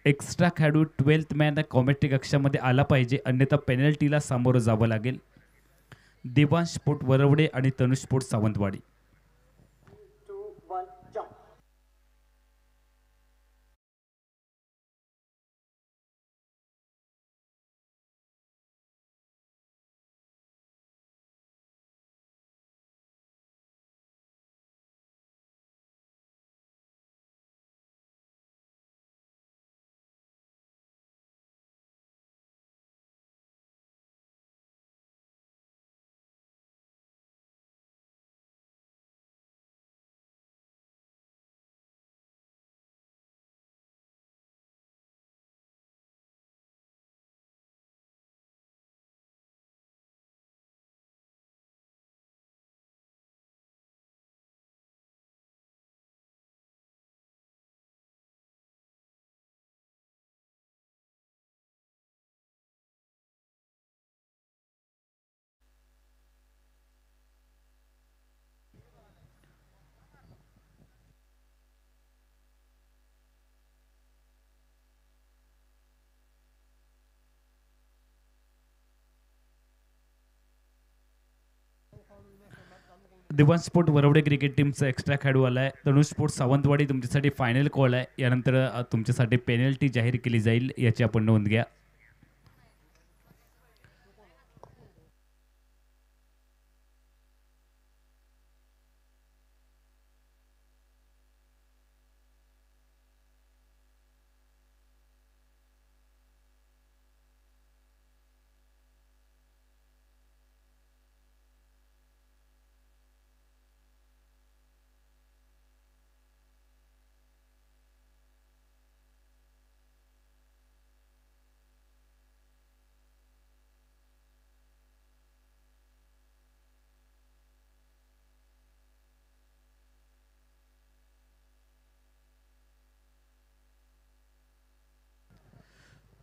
Extra खेळाडू 12th man commentary कक्षामध्ये आला पाहिजे, अन्यथा पेनल्टीला सामोरं जावं लागेल. देवांश स्पोर्ट वरवडे आणि तनुष स्पोर्ट सावंतवाडी. दिवान स्पोर्ट वरवडे क्रिकेट टीमचा एक्स्ट्रा खेळाडू आला आहे. तनुष स्पोर्ट सावंतवाडी तुमच्यासाठी फायनल कॉल आहे. यानंतर तुमच्यासाठी पेनल्टी जाहीर केली जाईल, याची आपण नोंद घ्या.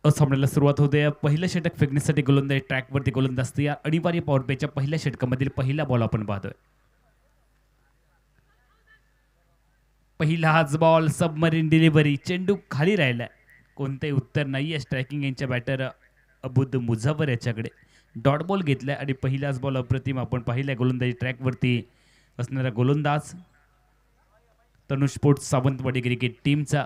सामन्याला सुरुवात होते. पहिलं षटक फेकण्यासाठी गोलंदाज ट्रॅकवरती गोलंदाज या अनिवार्य पॉवर प्लेच्या पहिल्या षटकामधील पहिला बॉल आपण पाहतोय. पहिलाच बॉल सबमरीन डिलिव्हरी, चेंडू खाली राहिलाय, कोणतेही उत्तर नाहीये स्ट्रायकिंग यांच्या बॅटर अबुद मुझावर याच्याकडे. डॉट बॉल घेतलाय आणि पहिलाच बॉल अप्रतिम आपण पाहिलाय. गोलंदाजी ट्रॅकवरती असणारा गोलंदाज तनुष स्पोर्ट्स सावंतवाडी क्रिकेट टीमचा.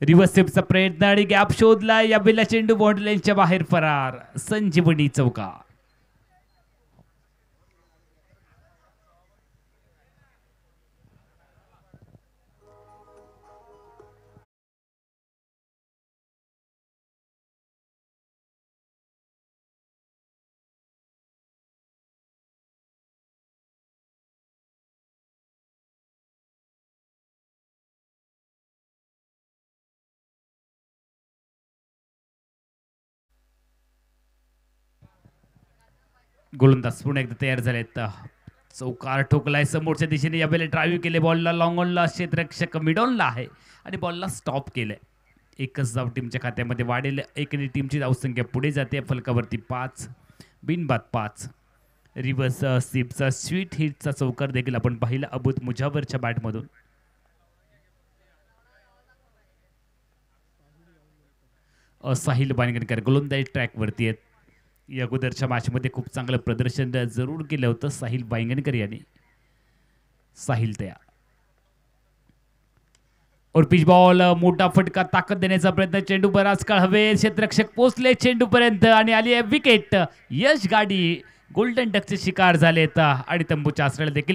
रिव्हर्स स्टेपचा प्रयत्न आणि गॅप शोधला. या बेला चेंडू बाउंड्री लाईनच्या बाहेर फरार. संजीवनी चौका. गोलंदाज पुन्हा एकदा तयार झालेत. चौकार ठोकलाय समोरच्या दिशेने. यावेळेला ड्राईव्ह केले बॉलला. लॉंग ऑनला क्षेत्ररक्षक मिडॉनला आहे आणि बॉलला स्टॉप केलंय. एकच धाव टीमच्या खात्यामध्ये वाढेल. एकने टीमची धावसंख्या पुढे जाते. फलकावरती 5 बिनबाद 5. रिव्हर्स स्वीपचा स्वीट हिटचा चौकार देखील आपण पाहिला अबुद मुझावरच्या बॅटमधून. साहिल बांगणकर गोलंदाजी ट्रॅकवरती आहेत. या अगोदरच्या मॅचमध्ये खूप चांगलं प्रदर्शन जरूर केलं होतं साहिल बांगणकर यांनी. साहिल तयार. और पिच बॉल, मोठा फटका, ताकद देण्याचा प्रयत्न. चेंडू बराच काळ हवे. क्षेत्ररक्षक पोहोचले चेंडू पर्यंत आणि आली आहे विकेट. यश गाडी गोल्डन डकचे शिकार झालेत आणि तंबूच्या आसऱ्याला देखील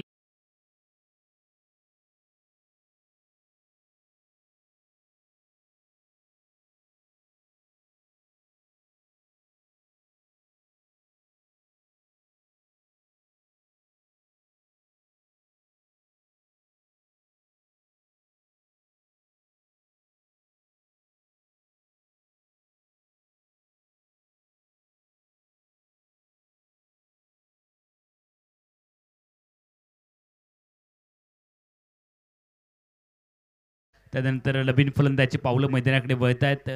त्यानंतर नवीन फलंदाची पावलं मैदानाकडे वळत आहेत.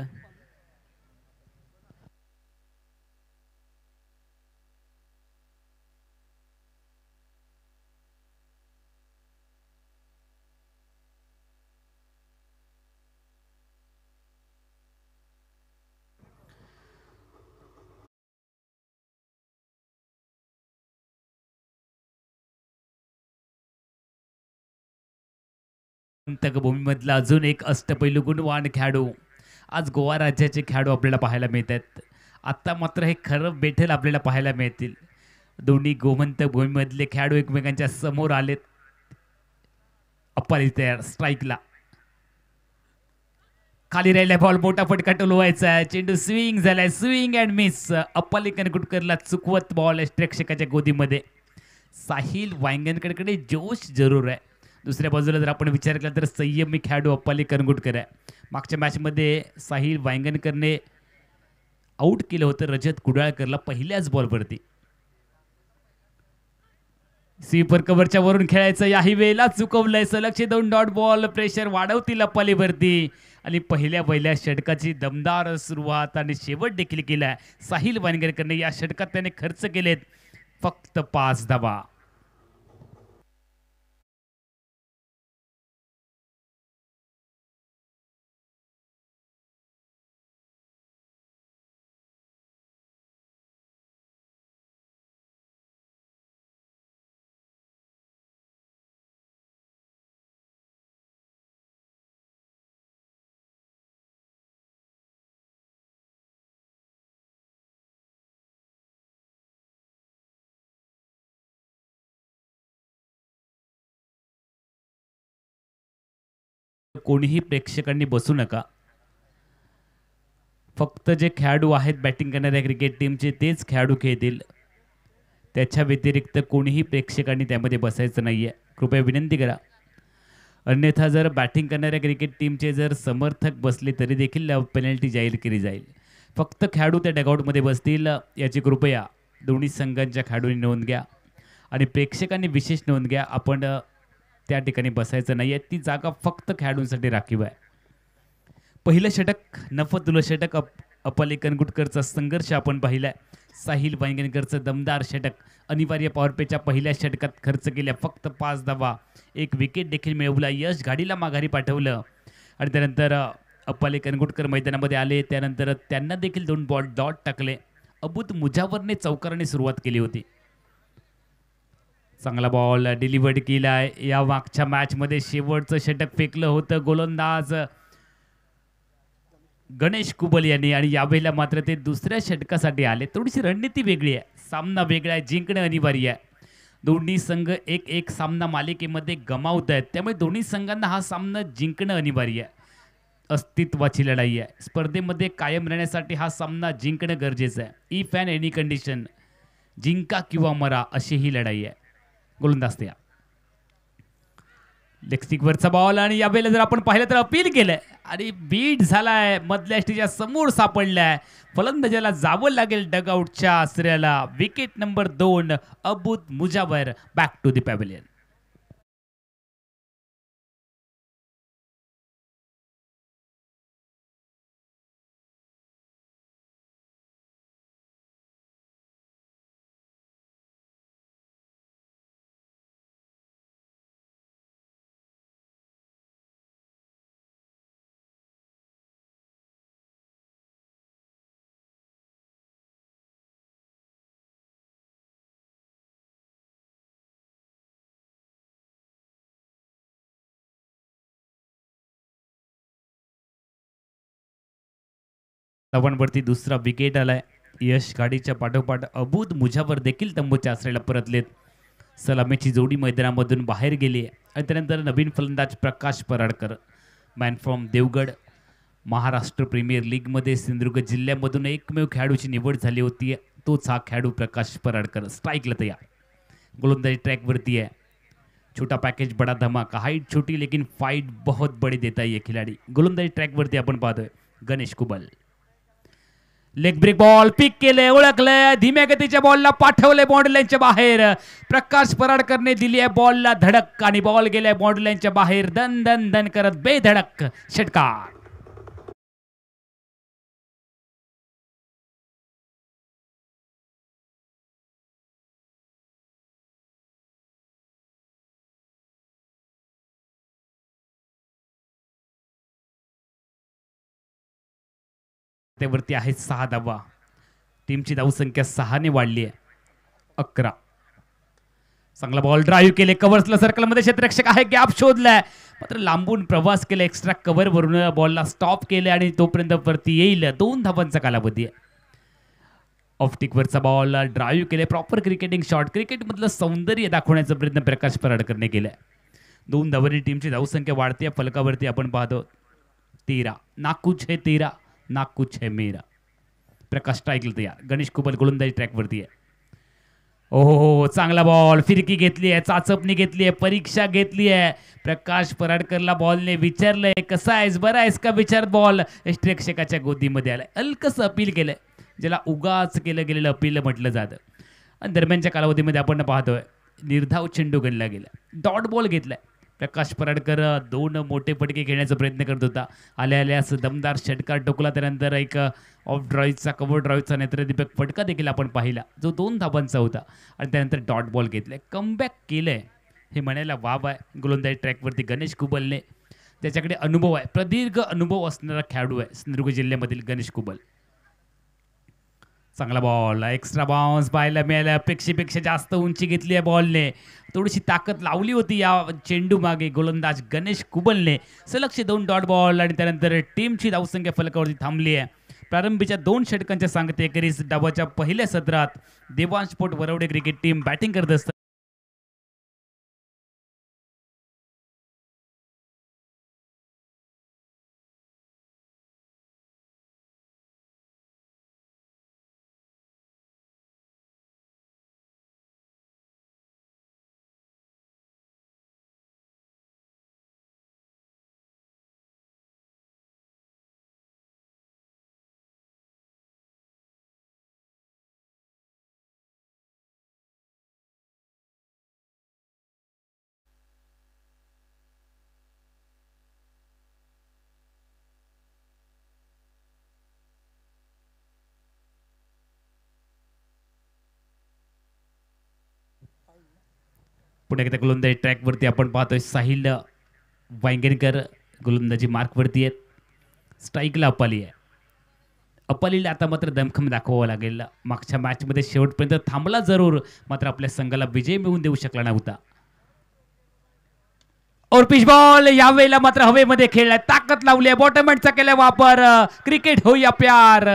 भूमीमधला अजून एक अष्टपैलू गुणवान खेळाडू आज गोवा राज्याचे खेळाडू आपल्याला पाहायला मिळत आहेत. आत्ता मात्र हे खरं बेठल आपल्याला पाहायला मिळतील. दोन्ही गोमंतक भूमीमधले खेळाडू एकमेकांच्या समोर आलेत. अप्पाली तयार स्ट्राईकला. खाली राहिला बॉल मोठा फटका टोलवायचा आहे. चेंडू स्विंग झालाय, स्विंग अँड मिस. अप्पाली कनकुटकरला चुकवत बॉल प्रेक्षकाच्या गोदीमध्ये. साहिल वांगणकरकडे जोश जरूर आहे. दुसऱ्या बाजूला जर आपण विचार केला तर संयमी खेळाडू अप्पाली कनकुटकर आहे. मागच्या मॅचमध्ये साहिल वांगणकरने आऊट केलं होतं रजत कुडाळकरला पहिल्याच बॉलवरती. स्वीपर कव्हरच्या वरून खेळायचं, याही वेळेला चुकवलंय. सलगचे 2 डॉट बॉल प्रेशर वाढवतील अप्पालीवरती आणि पहिल्या षटकाची दमदार सुरुवात आणि शेवट देखील केलाय साहिल वांगणकरने. या षटकात त्याने खर्च केलेत फक्त 5 धावा. कोणीही प्रेक्षकांनी बसू नका. फक्त जे खेळाडू आहेत बॅटिंग करणाऱ्या क्रिकेट टीमचे तेच खेळाडू खेळतील. त्याच्या व्यतिरिक्त कोणीही प्रेक्षकांनी त्यामध्ये बसायचं नाहीये, कृपया विनंती करा. अन्यथा जर बॅटिंग करणाऱ्या क्रिकेट टीमचे जर समर्थक बसले तरी देखील पेनल्टी जाहीर केली जाईल. फक्त खेळाडू त्या डगआउटमध्ये बसतील याची कृपया दोन्ही संघांच्या खेळाडूंनी नोंद घ्या आणि प्रेक्षकांनी विशेष नोंद घ्या. आपण त्या ठिकाणी बसायचं नाही आहे. ती जागा फक्त खेळाडूंसाठी राखीव आहे. पहिलं षटक नफतुलं षटक अप्पाली कनकुटकरचा संघर्ष आपण पाहिलाय. साहिल वांगणकरचं दमदार षटक. अनिवार्य पॉवरप्लेच्या पहिल्या षटकात खर्च केल्या फक्त 5 धावा. 1 विकेट देखील मिळवला. यश गाडीला माघारी पाठवलं आणि त्यानंतर अप्पाली कनकुटकर मैदानामध्ये आले. त्यानंतर त्यांना देखील 2 बॉल डॉट टाकले. अबूद मुजावरने चौकाराने सुरुवात केली होती. चांगला बॉल डिलिव्हर्ड केलाय. या मागच्या मॅचमध्ये शेवटचं षटक फेकलं होतं गोलंदाज गणेश कुबल यांनी आणि यावेळेला मात्र ते दुसऱ्या षटकासाठी आले. थोडीशी रणनीती वेगळी आहे. सामना वेगळा आहे. जिंकणं अनिवार्य आहे. दोन्ही संघ 1-1 सामना मालिकेमध्ये गमावत आहेत. त्यामुळे दोन्ही संघांना हा सामना जिंकणं अनिवार्य आहे. अस्तित्वाची लढाई आहे. स्पर्धेमध्ये कायम राहण्यासाठी हा सामना जिंकणं गरजेचं आहे. इफ अँड एनी कंडिशन, जिंका किंवा मरा अशी ही लढाई आहे. गोलंदाज तयार. लेग स्टिकवरचा बॉल आणि यावेळेला जर आपण पाहिलं तर अपील केलंय आणि बीट झालाय. मधल्या स्टेजच्या समोर सापडलाय. फलंदाजाला जावं लागेल डगआउटच्या आसऱ्याला. Wicket number 2 Abood Mujawar. Back to the pavilion. वरती दुसरा विकेट आलाय. यश गाडीच्या पाठोपाठ अबूद मुजावर देखील तंबूच्या आसऱ्याला परतलेत. सलामीची जोडी मैदानामधून बाहेर गेली आणि त्यानंतर नवीन फलंदाज Prakash Paradkar, man from Devgad. Maharashtra premier लीगमध्ये सिंधुदुर्ग जिल्ह्यामधून एकमेव खेळाडूची निवड झाली होती. तोच हा खेळाडू प्रकाश पराडकर. स्ट्राईकला तयार. गोलंदाजी ट्रॅकवरती आहे. छोटा पैकेज बड़ा धमाका. हाइट छोटी लेकिन फाइट बहुत बड़ी देता है ये खिलाड़ी. गोलंदाजी ट्रॅकवरती आपण पाहतोय Ganesh Kubal. Leg break ball pick केले, ओळखले. धीम्या गतीच्या बॉलला पाठवले बाउंड्री लाईनच्या बाहेर. प्रकाश पराडकरने दिली आहे बॉलला धडक आणि बॉल गेलाय बाउंड्री लाईनच्या बाहेर. दन दन दन करत बेधडक षटकार. त्यावरती आहे 6 धावा. टीमची धावसंख्या 6 ने वाढली आहे. 11. चांगला बॉल ड्राईव्ह केले, कव्हर्सला सर्कलमध्ये क्षेत्ररक्षक आहे, गॅप शोधलाय, मात्र लांबून प्रवास केला, एक्स्ट्रा कव्हर वरून बॉलला स्टॉप केले आणि तोपर्यंत वरती येईल. 2 धावांचा कालावधी आहे. ऑफटिकवरचा बॉल ड्राईव्ह केले, प्रॉपर क्रिकेटिंग शॉट, क्रिकेटमधलं सौंदर्य दाखवण्याचा प्रयत्न प्रकाश पराडकरने केलाय. 2 धावांनी टीमची धावसंख्या वाढते. फलकावरती आपण पाहतो 13, ना कुछ है तेरा ना कुछ है मेरा. प्रकाश स्ट्राईकला तयार, गणेश कुबल गोलंदाजी ट्रॅकवरती आहे. हो, चांगला बॉल, फिरकी घेतली आहे, चाचपणी घेतली आहे, परीक्षा घेतली आहे. प्रकाश पराडकरला बॉलने विचारलंय कसा आहेस, बरा आहेस का विचार. बॉल प्रेक्षकाच्या गोदीमध्ये आलाय. हलकसं अपील केलंय, ज्याला उगाच केलं गेलेलं अपील म्हटलं जातं. आणि दरम्यानच्या कालावधीमध्ये आपण पाहतोय निर्धाव चेंडू गणला गेला, डॉट बॉल घेतलाय. प्रकाश पराडकर 2 मोठे फटके खेळण्याचा प्रयत्न करत होता. आल्यास दमदार षटकार टोकला, त्यानंतर एक ऑफ ड्राईव्हचा कव्हर ड्राईव्हचा नेत्रदीपक फटका देखील आपण पाहिला, जो 2 धावांचा होता. आणि त्यानंतर डॉट बॉल घेतलाय, कमबॅक केलंय, हे म्हणायला वाव आहे. गोलंदाजी ट्रॅकवरती गणेश कुबलने, त्याच्याकडे अनुभव आहे, प्रदीर्घ अनुभव असणारा खेळाडू आहे सिंधुदुर्ग जिल्ह्यामधील गणेश कुबल. चांगला बॉल, एक्स्ट्रा बाउन्स पाहायला मिळाला, अपेक्षेपेक्षा जास्त उंची घेतली आहे बॉलने, थोडीशी ताकद लावली होती या चेंडू मागे गोलंदाज गणेश कुबलने. सलगचे 2 डॉट बॉल आणि त्यानंतर टीमची धावसंख्या फलकावरती थांबली आहे. प्रारंभीच्या 2 षटकांच्या सांगते एकेरीस डावाच्या पहिल्या सत्रात देवांश पोट वरवडे क्रिकेट टीम बॅटिंग करत असतात. पुन्हा एकदा गोलंदाजी ट्रॅकवरती आपण पाहतोय साहिल वांगेरकर गोलंदाजी मार्कवरती आहेत. स्ट्राईकला अपाली आहे. अपालीला आता मात्र दमखम दाखवावा लागेल. मागच्या मॅचमध्ये शेवटपर्यंत थांबला जरूर, मात्र आपल्या संघाला विजय मिळवून देऊ शकला नव्हता. और पिच बॉल यावेळेला मात्र हवेमध्ये खेळलाय, ताकद लावली आहे, बॉटम एंडचा केलाय वापर. क्रिकेट होईया प्यार.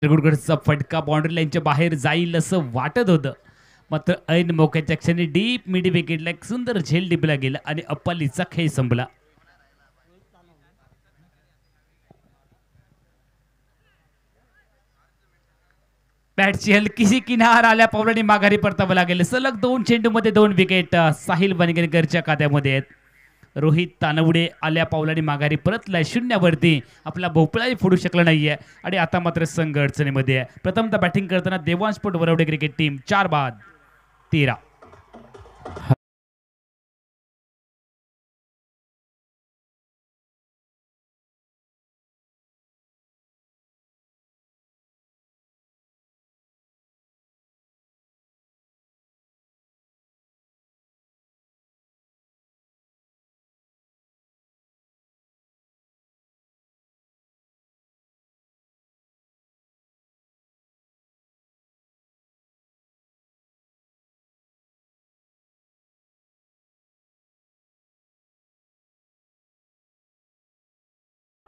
गुडगडचा फटका बाउंड्री लाईनच्या बाहेर जाईल असं वाटत होतं, मात्र ऐन मोक्याच्या क्षणी डीप मिड विकेटला एक सुंदर झेल टिपला गेला आणि अप्पालीचा खेळ संपला. बॅटची हलकीशी किनार आल्या पावलाने माघारी परतावं लागेल. सलग 2 चेंडूमध्ये 2 विकेट साहिल वानगेरकरच्या खात्यामध्ये आहेत. रोहित तानवडे आल्या पावलाने माघारी परतलाय 0वरती. आपला भोपळाही फोडू शकला नाहीये आणि आता मात्र संघ अडचणीमध्ये आहे. प्रथमतः बॅटिंग करताना देवांश पोट वरवडे क्रिकेट टीम 4 बाद 13.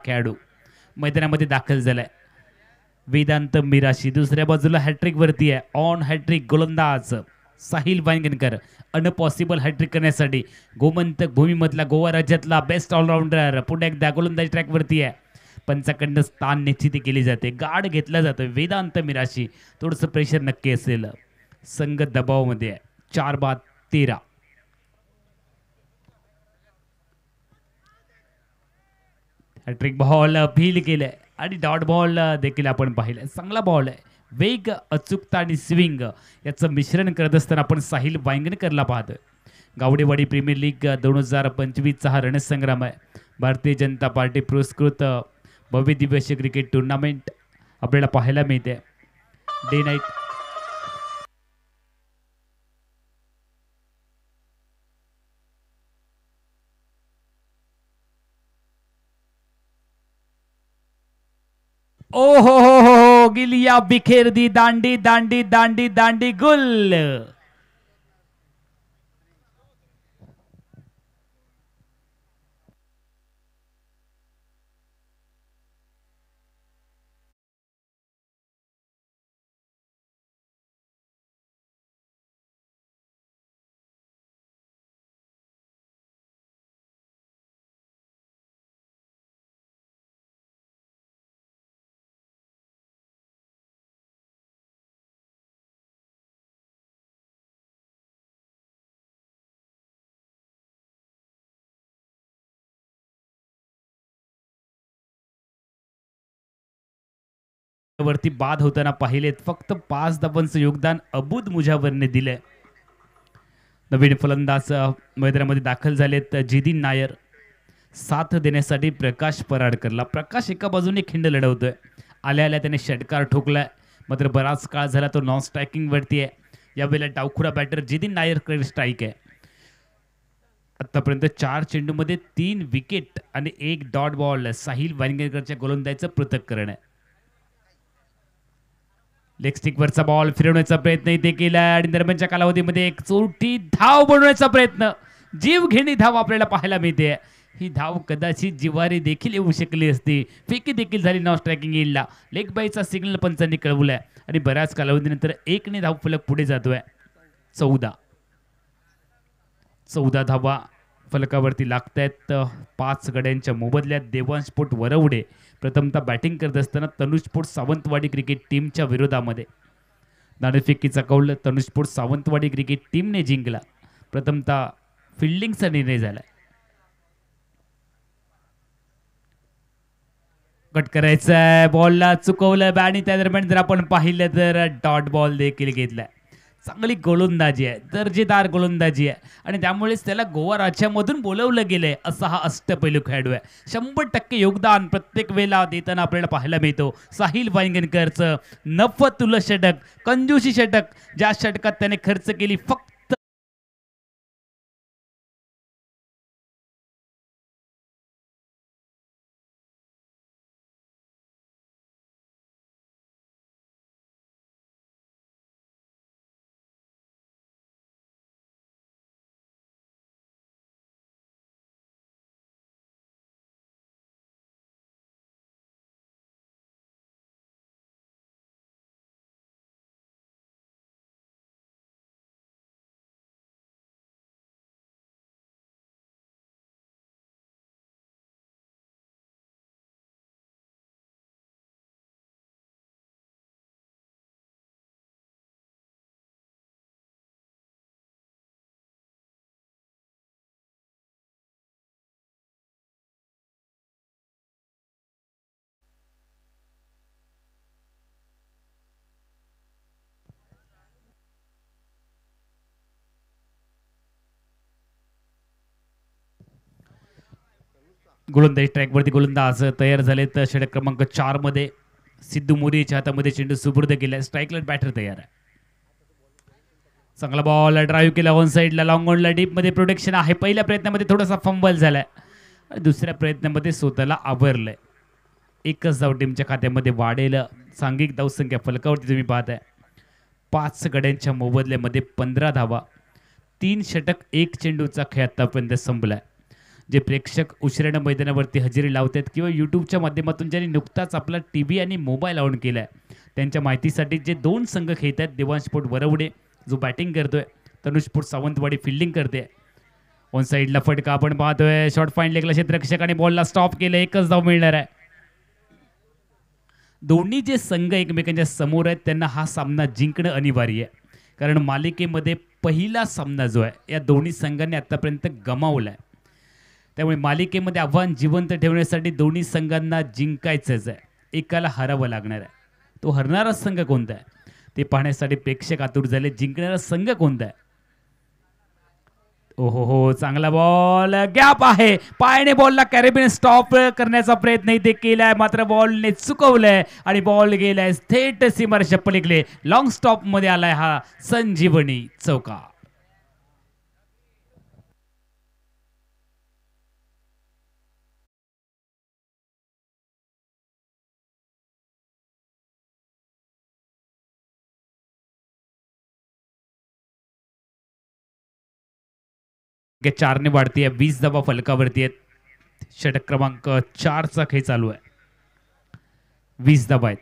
खेळाडू मैदानामध्ये दाखल झालाय वेदांत मिराशी. दुसऱ्या बाजूला हॅट्रिक वरती आहे ऑन हॅट्रिक गोलंदाज साहिल वांगेरकर. अनपॉसिबल हॅट्रिक करण्यासाठी गोमंतक भूमीमधला गोवा राज्यातला बेस्ट ऑलराऊंडर पुन्हा एकदा गोलंदाजी ट्रॅक वरती आहे. पंचाकडनं स्थान निश्चिती केली जाते. गाड घेतला जातो. वेदांत मिराशी थोडंसं प्रेशर नक्की असेल. संघ दबावामध्ये आहे. 4-13. हॅट्रिक बॉल फील केलंय आणि डॉट बॉल देखील आपण पाहिलं. चांगला बॉल आहे. वेग, अचूकता आणि स्विंग याचं मिश्रण करत असताना आपण साहिल वांगणकरला पाहतोय. गावडेवाडी प्रीमियर लीग 2025चा हा रणसंग्राम आहे. भारतीय जनता पार्टी पुरस्कृत भव्य दिव्य अशी क्रिकेट टुर्नामेंट आपल्याला पाहायला मिळते. डे नाईट ओ हो गिलिया बिखेर दी दांडी दांडी दांडी दांडी गुल. वरती बाद होताना पाहिलेत. फक्त 5 धावांचं योगदान अबुद मुजावरने दिलंय. नवीन फलंदाज मैदानामध्ये दाखल झालेत. जिदीन नायर साथ देण्यासाठी प्रकाश पराडकरला. प्रकाश एका बाजूने खिंड लढवतोय. आल्या आल्या त्याने षटकार ठोकलाय. मात्र बराच काळ झाला तो नॉन स्ट्रायकिंग वरती आहे. यावेळेला डावखुरा बॅटर जिदीन नायर स्ट्राईक आहे. आतापर्यंत 4 चेंडूमध्ये 3 विकेट आणि 1 डॉट बॉल. साहिल वांगणकरच्या गोलंदाजीचं पृथक्करण आहे. लेग स्टिकवरचा बॉल फिरवण्याचा प्रयत्न इथे केलाय आणि दरम्यानच्या कालावधीमध्ये एक चोरटी धाव बनवण्याचा प्रयत्न. जीवघेणी धाव आपल्याला पाहायला मिळते. ही धाव कदाचित जिवारी देखील येऊ शकली असती. फेकी देखील झाली नॉन स्ट्रायकिंग येईल. लेग बायचा सिग्नल पंचांनी कळवलाय आणि बऱ्याच कालावधीनंतर 1ने धाव फलक पुढे जातोय. 14 धावा फलकावरती लागतायत. 5 गड्यांच्या मोबदल्यात देवांशपोट वरवडे प्रथमतः बॅटिंग करत असताना तनुजपोट सावंतवाडी क्रिकेट टीमच्या विरोधामध्ये. नाणेफेकीचा कौल तनुजपोट सावंतवाडी क्रिकेट टीमने जिंकला. प्रथमतः फिल्डिंगचा निर्णय झाला. कट करायचा बॉलला चुकवलं आणि त्या दरम्यान जर आपण पाहिलं तर डॉट बॉल देखील घेतलाय. चांगली गोलंदाजी आहे. दर्जेदार गोलंदाजी आहे आणि त्यामुळेच त्याला गोवा राज्यामधून बोलवलं गेलंय. असा हा अष्टपैलू खेळाडू आहे. 100% योगदान प्रत्येक वेळेला देताना आपल्याला पाहायला मिळतो. साहिल वांगणकरचं नफतुल्य षटक, कंजूसी षटक, ज्या षटकात त्याने खर्च केली फक्त गोलंदाजी ट्रॅकवरती गोलंदाज तयार झाले. तर षटक क्रमांक 4 मध्ये सिद्धू मोरीच्या हातामध्ये चेंडू सुपूर्द केला. स्ट्राईकला बॅटर तयार आहे. चांगला बॉल ड्राईव्ह केला ऑन साईडला. लॉंग ऑनला डीपमध्ये प्रोटेक्शन आहे. पहिल्या प्रयत्नामध्ये थोडासा फंबल झालाय आणि दुसऱ्या प्रयत्नामध्ये स्वतःला आवरलंय. एकच धाव टीमच्या खात्यामध्ये वाढेल. सांघिक धावसंख्या फलकावरती तुम्ही पाहताय. 5 गड्यांच्या मोबदल्यामध्ये 15 धावा. 3 षटक 1 चेंडूचा खेळ आतापर्यंत संपलाय. जे प्रेक्षक उशिरानं मैदानावरती हजेरी लावतात किंवा यूट्यूबच्या माध्यमातून ज्यांनी नुकताच आपला TV आणि मोबाईल ऑन केला आहे त्यांच्या माहितीसाठी जे 2 संघ खेळत आहेत. देवांशपोट वरवडे जो बॅटिंग करतोय, तनुजपोट सावंतवाडी फिल्डिंग करते. ऑन साईडला फटका आपण पाहतोय. शॉर्ट फाईन लेगला क्षेत्ररक्षकाने बॉलला स्टॉप केलं. एकच धाव मिळणार आहे. दोन्ही जे संघ एकमेकांच्या समोर आहेत त्यांना हा सामना जिंकणं अनिवार्य आहे. कारण मालिकेमध्ये पहिला सामना जो आहे या दोन्ही संघांनी आतापर्यंत गमावला आहे. त्यामुळे मालिकेमध्ये आव्हान जिवंत ठेवण्यासाठी दोन्ही संघांना जिंकायचंच आहे. एकाला हरावं लागणार आहे. तो हरणारा संघ कोणता आहे ते पाहण्यासाठी प्रेक्षक आतुर झाले. जिंकणारा संघ कोणता आहे? ओहो हो, चांगला बॉल, गॅप आहे. पायाने बॉलला कॅरेबियन स्टॉप करण्याचा प्रयत्न इथे केलाय, मात्र बॉलने चुकवलंय आणि बॉल गेलाय थेट सीमारेषा पलीकडे. लॉंग स्टॉप मध्ये आलाय हा संजीवनी चौका. चारने वाढतीये, 20 धावा फलकावरती आहेत. षटक क्रमांक 4चा खेळ चालू आहे. 20 धावा आहेत.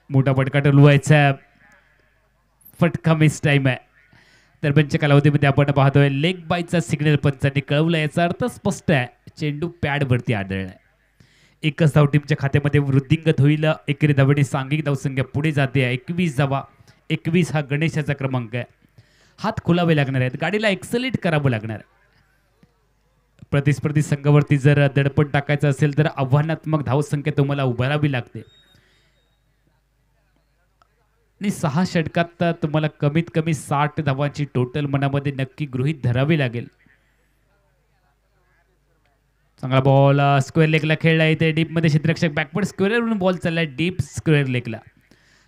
मोठा फटका टलवायचा, फटका मिस टाइम आहे. दरम्यानच्या कालावधीमध्ये आपण पाहतोय लेग बायचा सिग्नल पंचांनी कळवला. याचा अर्थ स्पष्ट आहे, चेंडू पॅड वरती आढळलाय. एकच धाव टीमच्या खात्यामध्ये वृद्धिंगत होईल. एकेरी धावेने सांघिक धावसंख्या पुढे जाते. 21 धावा. 21 हा गणेशाचा क्रमांक आहे. हात खुलावे लागणार आहेत, गाडीला एक्सलेट करावं लागणार आहे. प्रतिस्पर्धी संघावरती जर दडपण टाकायचं असेल तर आव्हानात्मक धावसंख्या तुम्हाला उभारावी लागते. आणि 6 षटकात तुम्हाला कमीत कमी 60 धावांची टोटल मनामध्ये नक्की गृहीत धरावी लागेल. चांगला बॉल स्क्वेअर लेगला खेळला. इथे डीप मध्ये क्षेत्ररक्षक बॅकवर्ड स्क्वेअरवरून बॉल चाललाय डीप स्क्वेअर लेगला.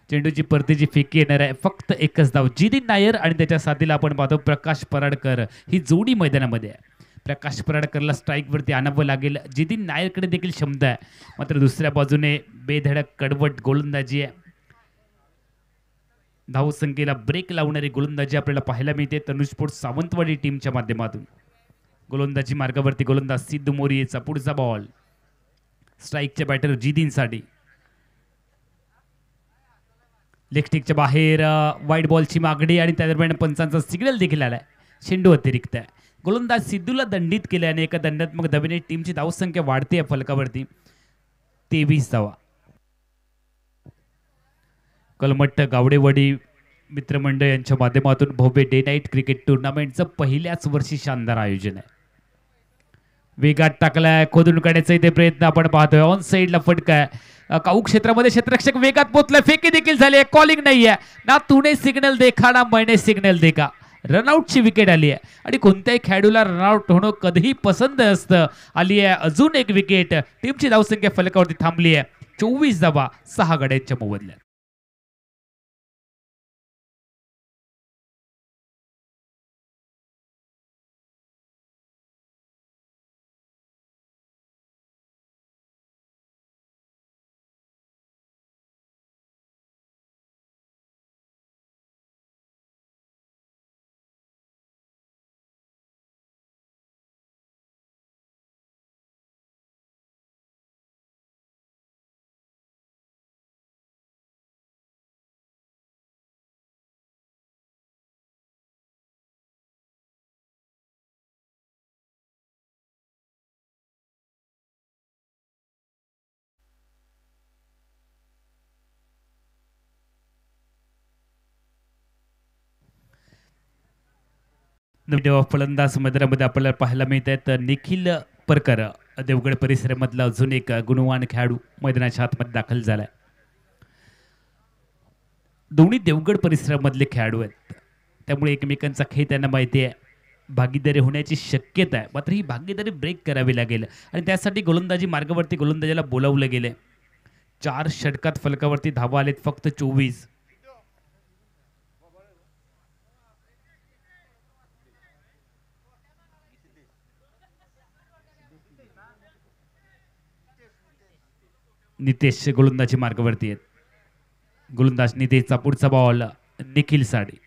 चेंडूची परतीची फेकी येणार आहे. फक्त एकच धाव. जिदिन नायर आणि त्याच्या साथीला आपण पाहतो प्रकाश पराडकर, ही जोडी मैदानामध्ये आहे. प्रकाश पराडकरला स्ट्राईकवरती आणावं लागेल. जिदिन नायरकडे देखील क्षमता आहे, मात्र दुसऱ्या बाजूने बेधडक कडवट गोलंदाजी आहे. धावसंख्येला ब्रेक लावणारी गोलंदाजी आपल्याला पाहायला मिळते तनुजपोट सावंतवाडी टीमच्या माध्यमातून. गोलंदाजी मार्गावरती गोलंदाज सिद्धू मोरियेचा पुढचा बॉल स्ट्राईकच्या बॅटर जिदिनसाठी. लेगस्टिकच्या बाहेर वाईट बॉलची मागणी आणि त्या दरम्यान पंचांचा सिग्नल देखील आलाय. चेंडू अतिरिक्त आहे. गोलंदाज सिद्धूला दंडित केल्याने एका दंडात्मक धावेने टीमची धावसंख्या वाढते फलकावरती. 23 धावा. कलमट्ट गावडेवाडी मित्रमंडळ यांच्या माध्यमातून भव्य डे नाईट क्रिकेट टुर्नामेंटचं पहिल्याच वर्षी शानदार आयोजन आहे. वेगात टाकलाय, खोदून काढायचा इथे प्रयत्न आपण पाहतोय. ऑन साईडला फटका आहे. काऊ क्षेत्रामध्ये क्षेत्ररक्षक वेगात पोहोचलाय. फेकी देखील झाली आहे. कॉलिंग नाहीये ना. तूने सिग्नल देखा ना मैंने सिग्नल देखा. रनआउटची विकेट आली आहे आणि कोणत्याही खेळाडूला रनआउट होणं कधीही पसंत असतं. आली आहे अजून एक विकेट. टीमची धावसंख्या फलकावरती थांबली आहे. 24 धावा 6 गड्यांच्या मोबदल्यात. फलंदाज मैदानामध्ये आपल्याला पाहायला मिळत आहेत निखिल परकर. देवगड परिसरामधला अजून एक गुणवान खेळाडू मैदानाच्या आतमध्ये दाखल झालाय. दोन्ही देवगड परिसरामधले खेळाडू आहेत, त्यामुळे एकमेकांचा खेळ त्यांना माहिती आहे. भागीदारी होण्याची शक्यता आहे, मात्र ही भागीदारी ब्रेक करावी लागेल आणि त्यासाठी गोलंदाजी मार्गावरती गोलंदाजाला बोलावलं गेलं. 4 षटकात फलकावरती धावा आलेत फक्त 24. नितेश गोलंदाजी मार्गावरती आहेत. गोलंदाज नितेशचा पुढचा बॉल निखिल साठी.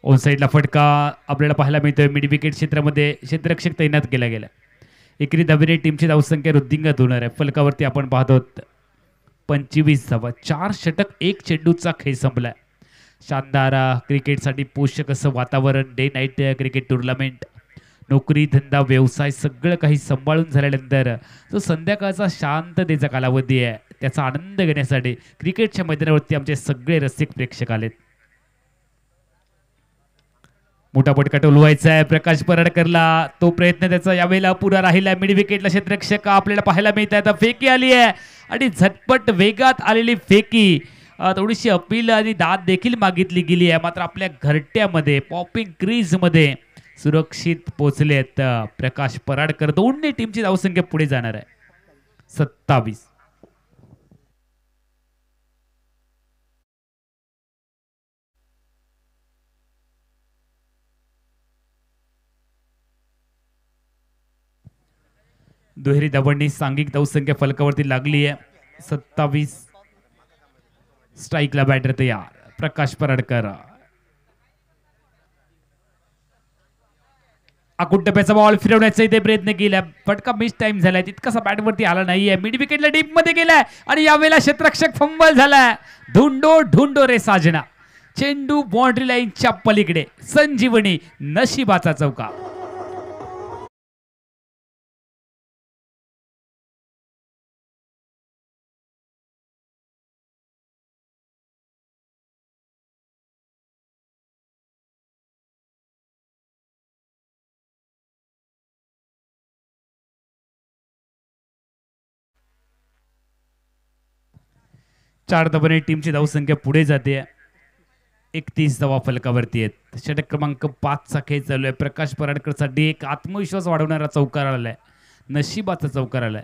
ऑन साईडला फटका आपल्याला पाहायला मिळतोय. मिड विकेट क्षेत्रामध्ये क्षेत्ररक्षक तैनात केला गेला. एकेरी धावेने टीमची धावसंख्या वृद्धिंगत होणार आहे. फलकावरती आपण पाहतो 25 धावा. 4 षटक 1 चेंडूचा खेळ संपलाय. शानदार क्रिकेटसाठी पोषक असं वातावरण. डे नाईट क्रिकेट टुर्नामेंट नोकरी धंदा व्यवसाय सगळं काही सांभाळून झाल्यानंतर जो संध्याकाळचा शांततेचा कालावधी आहे त्याचा आनंद घेण्यासाठी क्रिकेटच्या मैदानावरती आमचे सगळे रसिक प्रेक्षक आलेत. मोठा फटका टोलवायचा आहे प्रकाश पराडकरला, तो प्रयत्न त्याचा यावेळेला पुरा राहिला. मिड विकेटला क्षेत्ररक्षक आपल्याला पाहायला मिळत आहे. आता फेकी आली आहे आणि झटपट वेगात आलेली फेकी, थोडीशी अपील आणि दाद देखील मागितली गेली आहे, मात्र आपल्या घरट्यामध्ये पॉपिंग क्रीज मध्ये सुरक्षित पोहोचले आहेत प्रकाश पराडकर. दोन्ही टीमची धावसंख्या पुढे जाणार आहे 27. दुहेरी धावांनी सांघिक धावसंख्या फलकावरती लागली आहे 27. स्ट्राईकला बॅटर तयार प्रकाश पराडकर. आकुट टप्प्याचा बॉल फिरवण्याचा इथे प्रयत्न केला, फटका मिस टाइम झालाय, तितकासा बॅटवरती आला नाहीये. मिड विकेटला डीप मध्ये गेलाय आणि यावेळेला क्षेत्ररक्षक फंबल झालाय. धुंडो ढुंडो रे साजना, चेंडू बाउंड्री लाईनच्या पलीकडे. संजीवनी नशिबाचा चौका. चार धावांनी टीमची धावसंख्या पुढे जाते. 31 धावा फलकावरती आहेत. षटक क्रमांक 5 चा खेळ चालू आहे. प्रकाश पराडकरसाठी एक आत्मविश्वास वाढवणारा चौकार आलाय, नशिबाचा चौकार आलाय.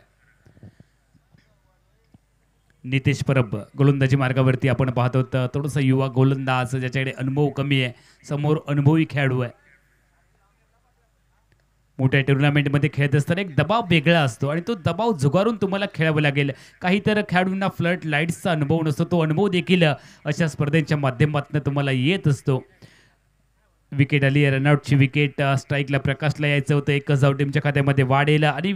नितेश परब गोलंदाजी मार्गावरती आपण पाहतो, थोडासा युवा गोलंदाज ज्याच्याकडे अनुभव कमी आहे, समोर अनुभवी खेळाडू आहे. मोठ्या टुर्नामेंटमध्ये खेळत असताना एक दबाव वेगळा असतो आणि तो दबाव झुगारून तुम्हाला खेळावं लागेल. काही तर खेळाडूंना फ्लड लाईट्सचा अनुभव नसतो, तो अनुभव देखील अशा स्पर्धेच्या माध्यमातून तुम्हाला येत असतो. विकेट आली, रनआउटची विकेट. स्ट्राईकला प्रकाशला यायचं होतं, एकच धाव टीमच्या खात्यामध्ये वाढेल आणि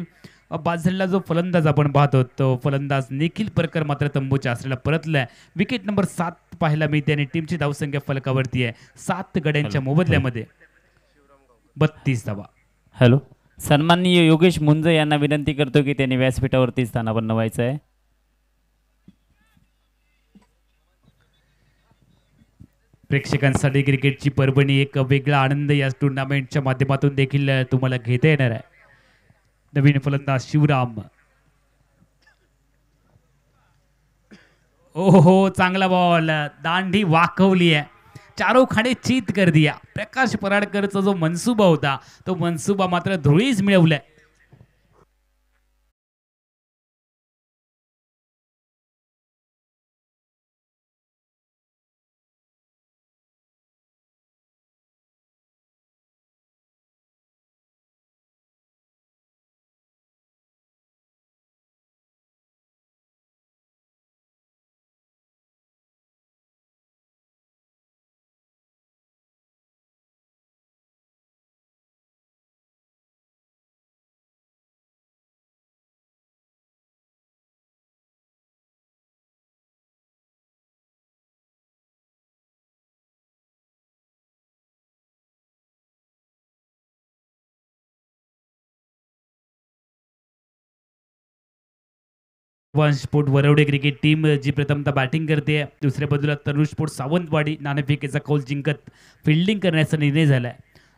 बाजूला जो फलंदाज आपण पाहतो तो फलंदाज निखिल परकर मात्र तंबूच्या आसऱ्याला परतलाय. विकेट नंबर 7 पाहायला मिळते आणि टीमची धावसंख्या फलकावरती आहे 7 गड्यांच्या मोबदल्यामध्ये 32 धावा. हॅलो, सन्माननीय योगेश मुंज यांना विनंती करतो की त्यांनी व्यासपीठावरती स्थानापन्न व्हायचं आहे. प्रेक्षकांसाठी क्रिकेटची परभणी एक वेगळा आनंद या टुर्नामेंटच्या माध्यमातून देखील तुम्हाला घेता येणार आहे. नवीन फलंदाज शिवराम. ओहो, चांगला बॉल, दांडी वाकवली आहे, चारों खाणे चित कर दिया. प्रकाश पराडकरचा जो मनसुबा होता तो मनसुबा मात्र धुळीस मिळवलाय. स्पोर्ट वरवडे क्रिकेट टीम जी प्रथमतः बॅटिंग करते, दुसऱ्या बाजूला तरुण स्पोर्ट सावंतवाडी नाणेफेकीचा कौल जिंकत फिल्डिंग करण्याचा निर्णय झालाय.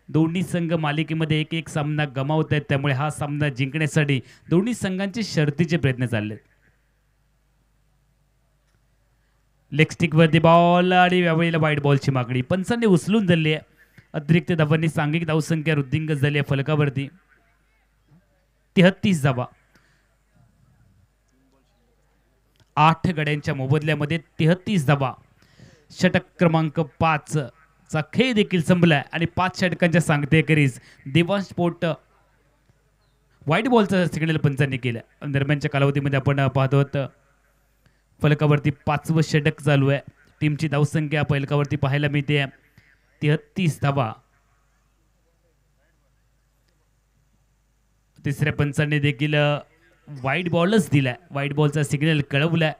दोन्ही संघ मालिकेमध्ये एक एक सामना गमावत आहेत, त्यामुळे हा सामना जिंकण्यासाठी दोन्ही संघांचे शर्तीचे प्रयत्न चालले. लेग स्टिक वरती बॉल आणि यावेळेला वाईट बॉलची मागणी पंचांनी उचलून धरली आहे. अतिरिक्त धावांनी सांघिक धावसंख्या वृद्धिंगत झाली आहे फलकावरती 33 धावा. 8 गड्यांच्या मोबदल्यामध्ये 33 धावा. षटक क्रमांक 5 चा खेळ देखील संपलाय आणि 5 षटकांच्या सांगतेखेरीज देवांश स्पोर्ट व्हाईट बॉलचा सिग्नल पंचांनी केला. दरम्यानच्या कालावधीमध्ये आपण पाहतो फलकावरती 5वं षटक चालू आहे. टीमची धावसंख्या फलकावरती पाहायला मिळते 33 धावा. तिसऱ्या पंचांनी देखील व्हाईट बॉलच दिलाय, व्हाईट बॉलचा सिग्नल कळवलाय.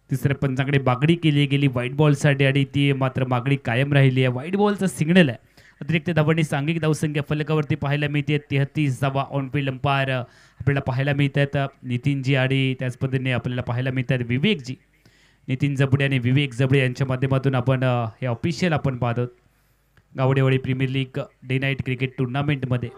तिसऱ्या पंचाकडे मागणी केली गेली व्हाईट बॉलसाठी आणि ती मात्र मागणी कायम राहिली आहे. व्हाईट बॉलचा सिग्नल आहे अतिरिक्त धावांनी सांघिक धावसंख्या फलकावरती पाहायला मिळते 33 धावा. ऑन फील्ड अंपायर आपल्याला पाहायला मिळतात नितीनजी आडी, त्याच पद्धतीने आपल्याला पाहायला मिळतात विवेकजी. नितीन जबडे आणि विवेक जबडे यांच्या माध्यमातून आपण हे ऑफिशियल आपण पाहतो Gawadewadi premier league day night cricket टुर्नामेंटमध्ये.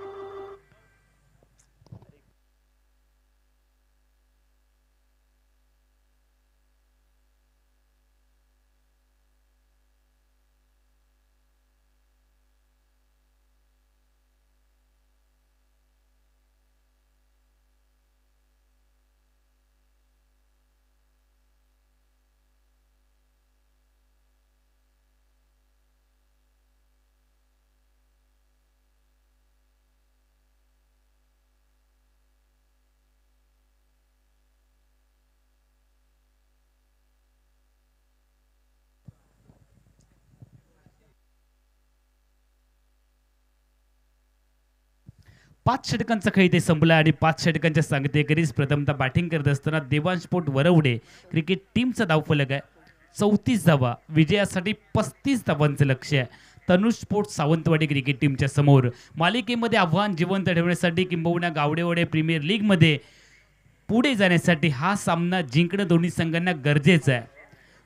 पाच षटकांचा खेळ इथे संपला आणि 5 षटकांच्या सांगतेकरीस प्रथमतः बॅटिंग करत असताना देवांश पोट वरवडे क्रिकेट टीमचा धावफलक आहे 34 धावा. विजयासाठी 35 धावांचं लक्ष्य आहे. तनुष स्पोर्ट्स सावंतवाडी क्रिकेट टीमच्या समोर मालिकेमध्ये आव्हान जिवंत ठेवण्यासाठी किंबहुना गावडेवाडी प्रीमियर लीगमध्ये पुढे जाण्यासाठी हा सामना जिंकणं दोन्ही संघांना गरजेचं आहे.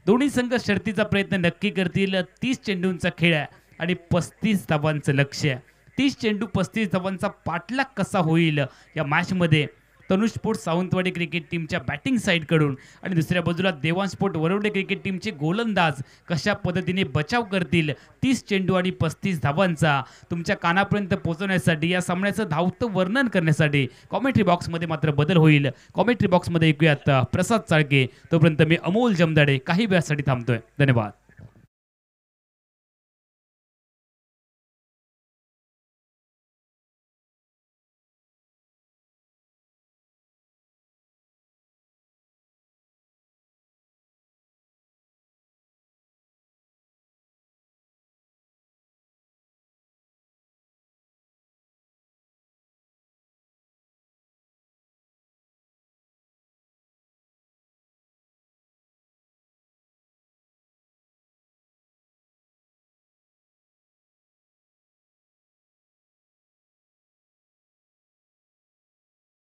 दोन्ही संघ शर्तीचा प्रयत्न नक्की करतील. 30 चेंडूंचा खेळ आहे आणि 35 धावांचं लक्ष्य आहे. 30 चेंडू 35 धावांचा पाठलाग कसा होईल या मॅचमध्ये तनुष स्पोर्ट्स सावंतवाडी क्रिकेट टीमच्या बॅटिंग साईडकडून आणि दुसऱ्या बाजूला देवांश स्पोर्ट वरवडे क्रिकेट टीमचे गोलंदाज कशा पद्धतीने बचाव करतील 30 चेंडू आणि 35 धावांचा तुमच्या कानापर्यंत पोहोचवण्यासाठी या सामन्याचं धावतं वर्णन करण्यासाठी कॉमेंट्री बॉक्समध्ये मात्र बदल होईल. कॉमेंट्री बॉक्समध्ये ऐकूयात प्रसाद चाळके. तोपर्यंत मी अमोल जमदाडे काही वेळासाठी थांबतोय. धन्यवाद.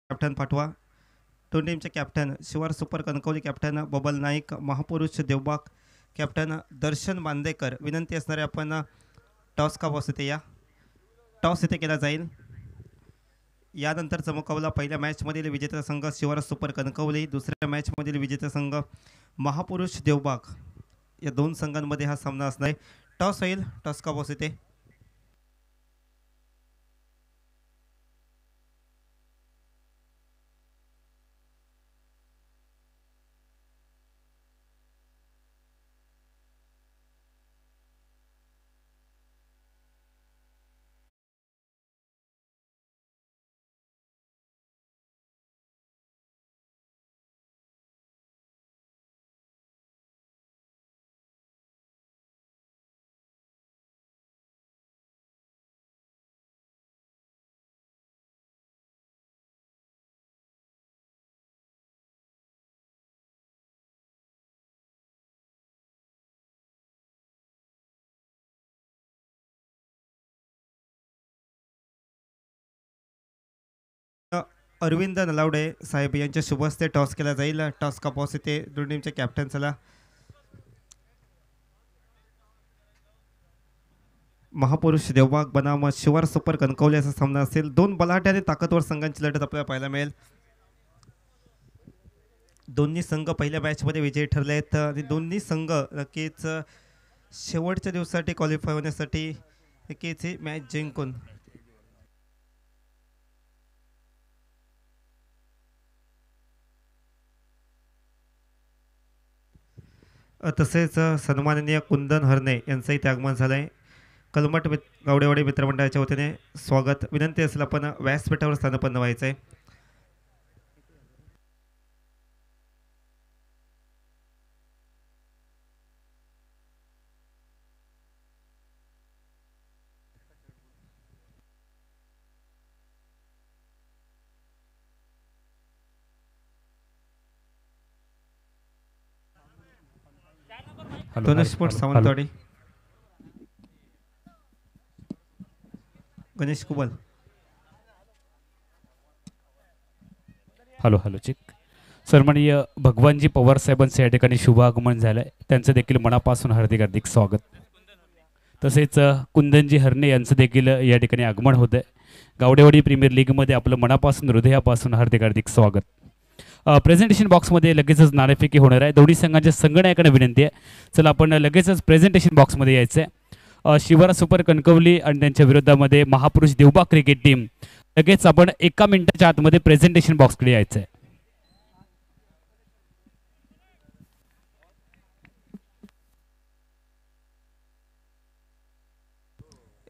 कॅप्टन पाठवा. दोन टीमचे कॅप्टन शिवार super Kankavli, captain bubble Naik, महापुरुष देवबाग, कॅप्टन दर्शन बांदेकर. विनंती असणारे आपण टॉस का बॉस इथे या. टॉस इथे केला जाईल. यानंतरचा मुकाबला पहिल्या मॅचमधील विजेता संघ शिवार सुपर कणकवली, दुसऱ्या मॅचमधील विजेता संघ महापुरुष देवबाग. या दोन संघांमध्ये हा सामना असणार आहे. टॉस होईल. टॉस का बॉस इथे. अरविंद नलावडे साहेब यांच्या शुभ हस्ते टॉस केला जाईल. टॉस का बॉस इथे दोन टीमचे कॅप्टन. चला महापुरुष देवबाग बनाम शिवार सुपर कणकवली असा सामना असेल. दोन बलाढ्य आणि ताकदवर संघांची लढत आपल्याला पाहायला मिळेल. दोन्ही संघ पहिल्या मॅचमध्ये विजयी ठरले आहेत आणि दोन्ही संघ नक्कीच शेवटच्या दिवसासाठी क्वालिफाय होण्यासाठी नक्कीच ही मॅच जिंकून तसेच सन्माननीय कुंदन हरणे यांचंही इथे आगमन झालं आहे. कलमट गावडेवाडी मित्रमंडळाच्या वतीने स्वागत. विनंती असेल आपण व्यासपीठावर स्थानापन्न व्हायचं आहे. Tanush sports Sawantwadi. Ganesh Kubal. Hello hello check. सन्माननीय भगवानजी पवार साहेबांचं या ठिकाणी शुभ आगमन झालंय, त्यांचं देखील मनापासून हार्दिक हार्दिक स्वागत. तसेच कुंदनजी हरणे यांचं देखील या ठिकाणी आगमन होत आहे. गावडेवाडी प्रीमियर लीगमध्ये आपलं मनापासून हृदयापासून हार्दिक हार्दिक स्वागत. प्रेझेंटेशन बॉक्समध्ये लगेचच नाणेफेकी होणार आहे. दोन्ही संघांच्या संगणकांना विनंती आहे, चला आपण लगेचच प्रेझेंटेशन बॉक्समध्ये यायचं आहे. शिवरा सुपर कणकवली आणि त्यांच्या विरोधामध्ये महापुरुष देवबाग क्रिकेट टीम. लगेच आपण 1 मिनिटाच्या आतमध्ये प्रेझेंटेशन बॉक्सकडे यायचं आहे.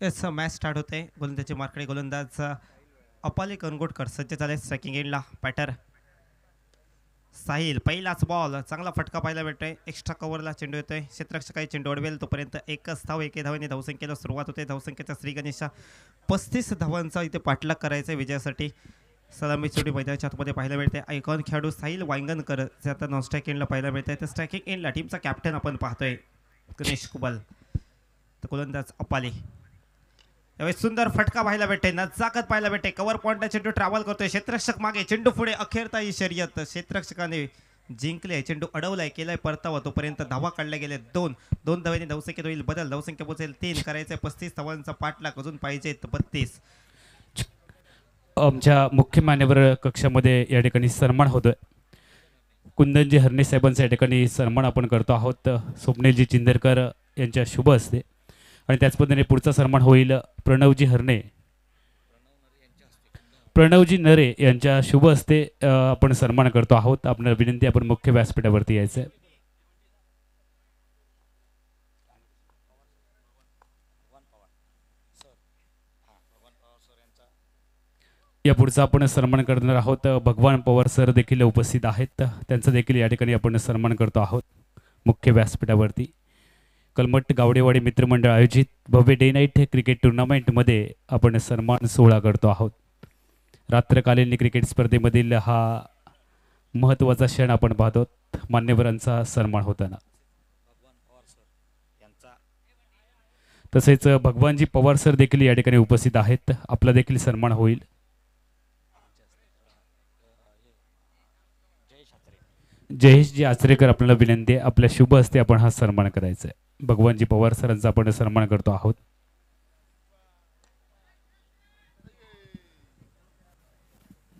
येस, मॅच स्टार्ट होते. गोलंदाजी मार्कडे गोलंदाज अपाली कनगोटकर सज्ज झाले स्ट्रायकिंग एंडला. बॅटर साहिल. पहिलाच बॉल, चांगला फटका पाहायला भेटतोय. एक्स्ट्रा कव्हरला चेंडू येतोय. क्षेत्ररक्षकाही चेंडू अडवेल तोपर्यंत एकच धाव, 1 धावेने धावसंख्येला सुरुवात होते. धावसंख्येचा श्री गणेशा 35 धावांचा इथे पाठलाग करायचा विजयासाठी. सलामी चेंडू मैदानाच्या आतमध्ये पाहायला मिळते. आयकॉन खेळाडू साहिल वांगणकर जे आता नॉन स्ट्राईक एंडला पाहायला मिळते. तर स्ट्रायकिंग एंडला टीमचा कॅप्टन आपण पाहतोय गणेश कुबल. तर गोलंदाज अपाली. यावेळी सुंदर फटका पाहायला भेटते, नजाकत पाहायला भेटते. कव्हर पॉईंटला चेंडू ट्रॅव्हल करतोय. क्षेत्ररक्षक मागे, चेंडू पुढे. अखेरता ही शर्यत क्षेत्ररक्षकाने जिंकले. चेंडू अडवलाय, केलाय परतावा. तोपर्यंत धावा काढल्या गेले 2 धावेने धावसंख्येत होईल बदल. धावसंख्या पोहोचेल 3. करायचे 35 धावांचा पाठलाग. अजून पाहिजे 32. आमच्या मुख्य मान्यवर कक्षामध्ये या ठिकाणी सन्मान होतोय. कुंदनजी हरणे साहेबांचा या ठिकाणी सन्मान आपण करतो आहोत. स्वप्नीलजी चिंदरकर यांच्या शुभ हस्ते. आणि त्याच पद्धतीने पुढचा सन्मान होईल प्रणवजी हरणे, प्रणवजी नरे यांच्या शुभ हस्ते आपण सन्मान करतो आहोत. आपण विनंती, आपण मुख्य व्यासपीठावरती यायचं आहे. या पुढचा आपण सन्मान करणार आहोत. भगवान पवार सर देखील उपस्थित आहेत, त्यांचा देखील या ठिकाणी आपण सन्मान करतो आहोत मुख्य व्यासपीठावरती. कलमट गावडेवाडी मित्रमंडळ आयोजित भव्य डे नाईट क्रिकेट टुर्नामेंटमध्ये आपण सन्मान सोहळा करतो आहोत. रात्रकालीन क्रिकेट स्पर्धेमधील हा महत्त्वाचा क्षण आपण पाहतो, मान्यवरांचा सन्मान होताना. तसेच भगवानजी पवार सर देखील या ठिकाणी उपस्थित आहेत, आपला देखील सन्मान होईल. जयेशजी आचरेकर, आपल्याला विनंती आहे, आपल्या शुभ हस्ते आपण हा सन्मान करायचा आहे. भगवानजी पवार सरांचा आपण सन्मान करतो आहोत.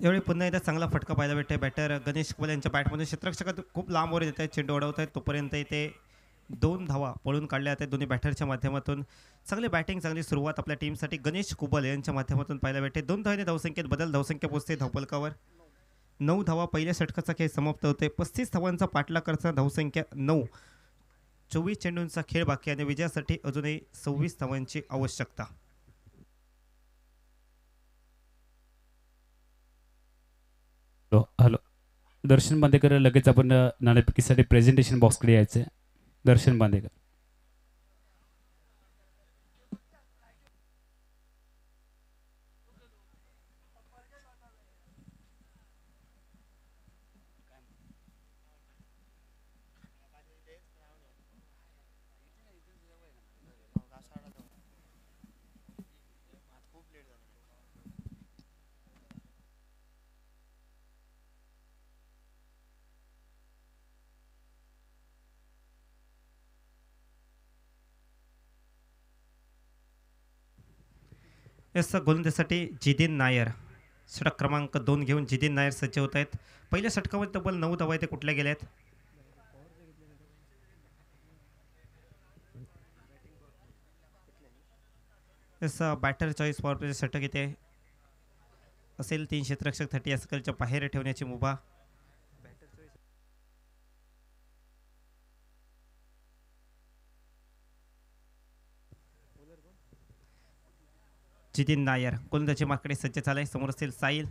यावेळी पुन्हा एकदा चांगला फटका पाहायला भेटते. बॅटर गणेश कुबल यांच्या बॅटमधून क्षेत्ररक्षकात खूप लांब वर येत आहेत, चेंडू अडवत आहेत. तोपर्यंत इथे 2 धावा पळून काढल्या आहेत दोन्ही बॅटरच्या माध्यमातून. चांगली बॅटिंग, चांगली सुरुवात आपल्या टीमसाठी गणेश कुबल यांच्या माध्यमातून पाहायला भेटते. 2 धावेने धावसंख्येत बदल. धावसंख्या पोहोचते धावपलकावर 9 धावा. पहिल्या षटकाचा खेळ समाप्त होते. 35 धावांचा पाठलाग करता धावसंख्या 9. 24 चेंडूंचा खेळ बाकी आणि विजयासाठी अजूनही 26 धावांची आवश्यकता. हॅलो दर्शन बांदेकर, लगेच आपण नाणेफेकीसाठी प्रेझेंटेशन बॉक्सकडे यायचं आहे. दर्शन बांदेकर. याचा गोलंदाजीसाठी जिदिन नायर, षटक क्रमांक 2 घेऊन जिदिन नायर सज्ज होत आहेत. पहिल्या षटकामध्ये तब्बल 9 धावा ते कुठल्या गेल्यात. याचा बॅटर चॉईस पॉवर प्लेचे षटक इथे असेल. 3 क्षेत्ररक्षक 30 सर्कलच्या बाहेर ठेवण्याची मुभा. जिदिन नायर गोलंदाजी मार्कडे सज्ज झालाय. समोर असेल साहिल.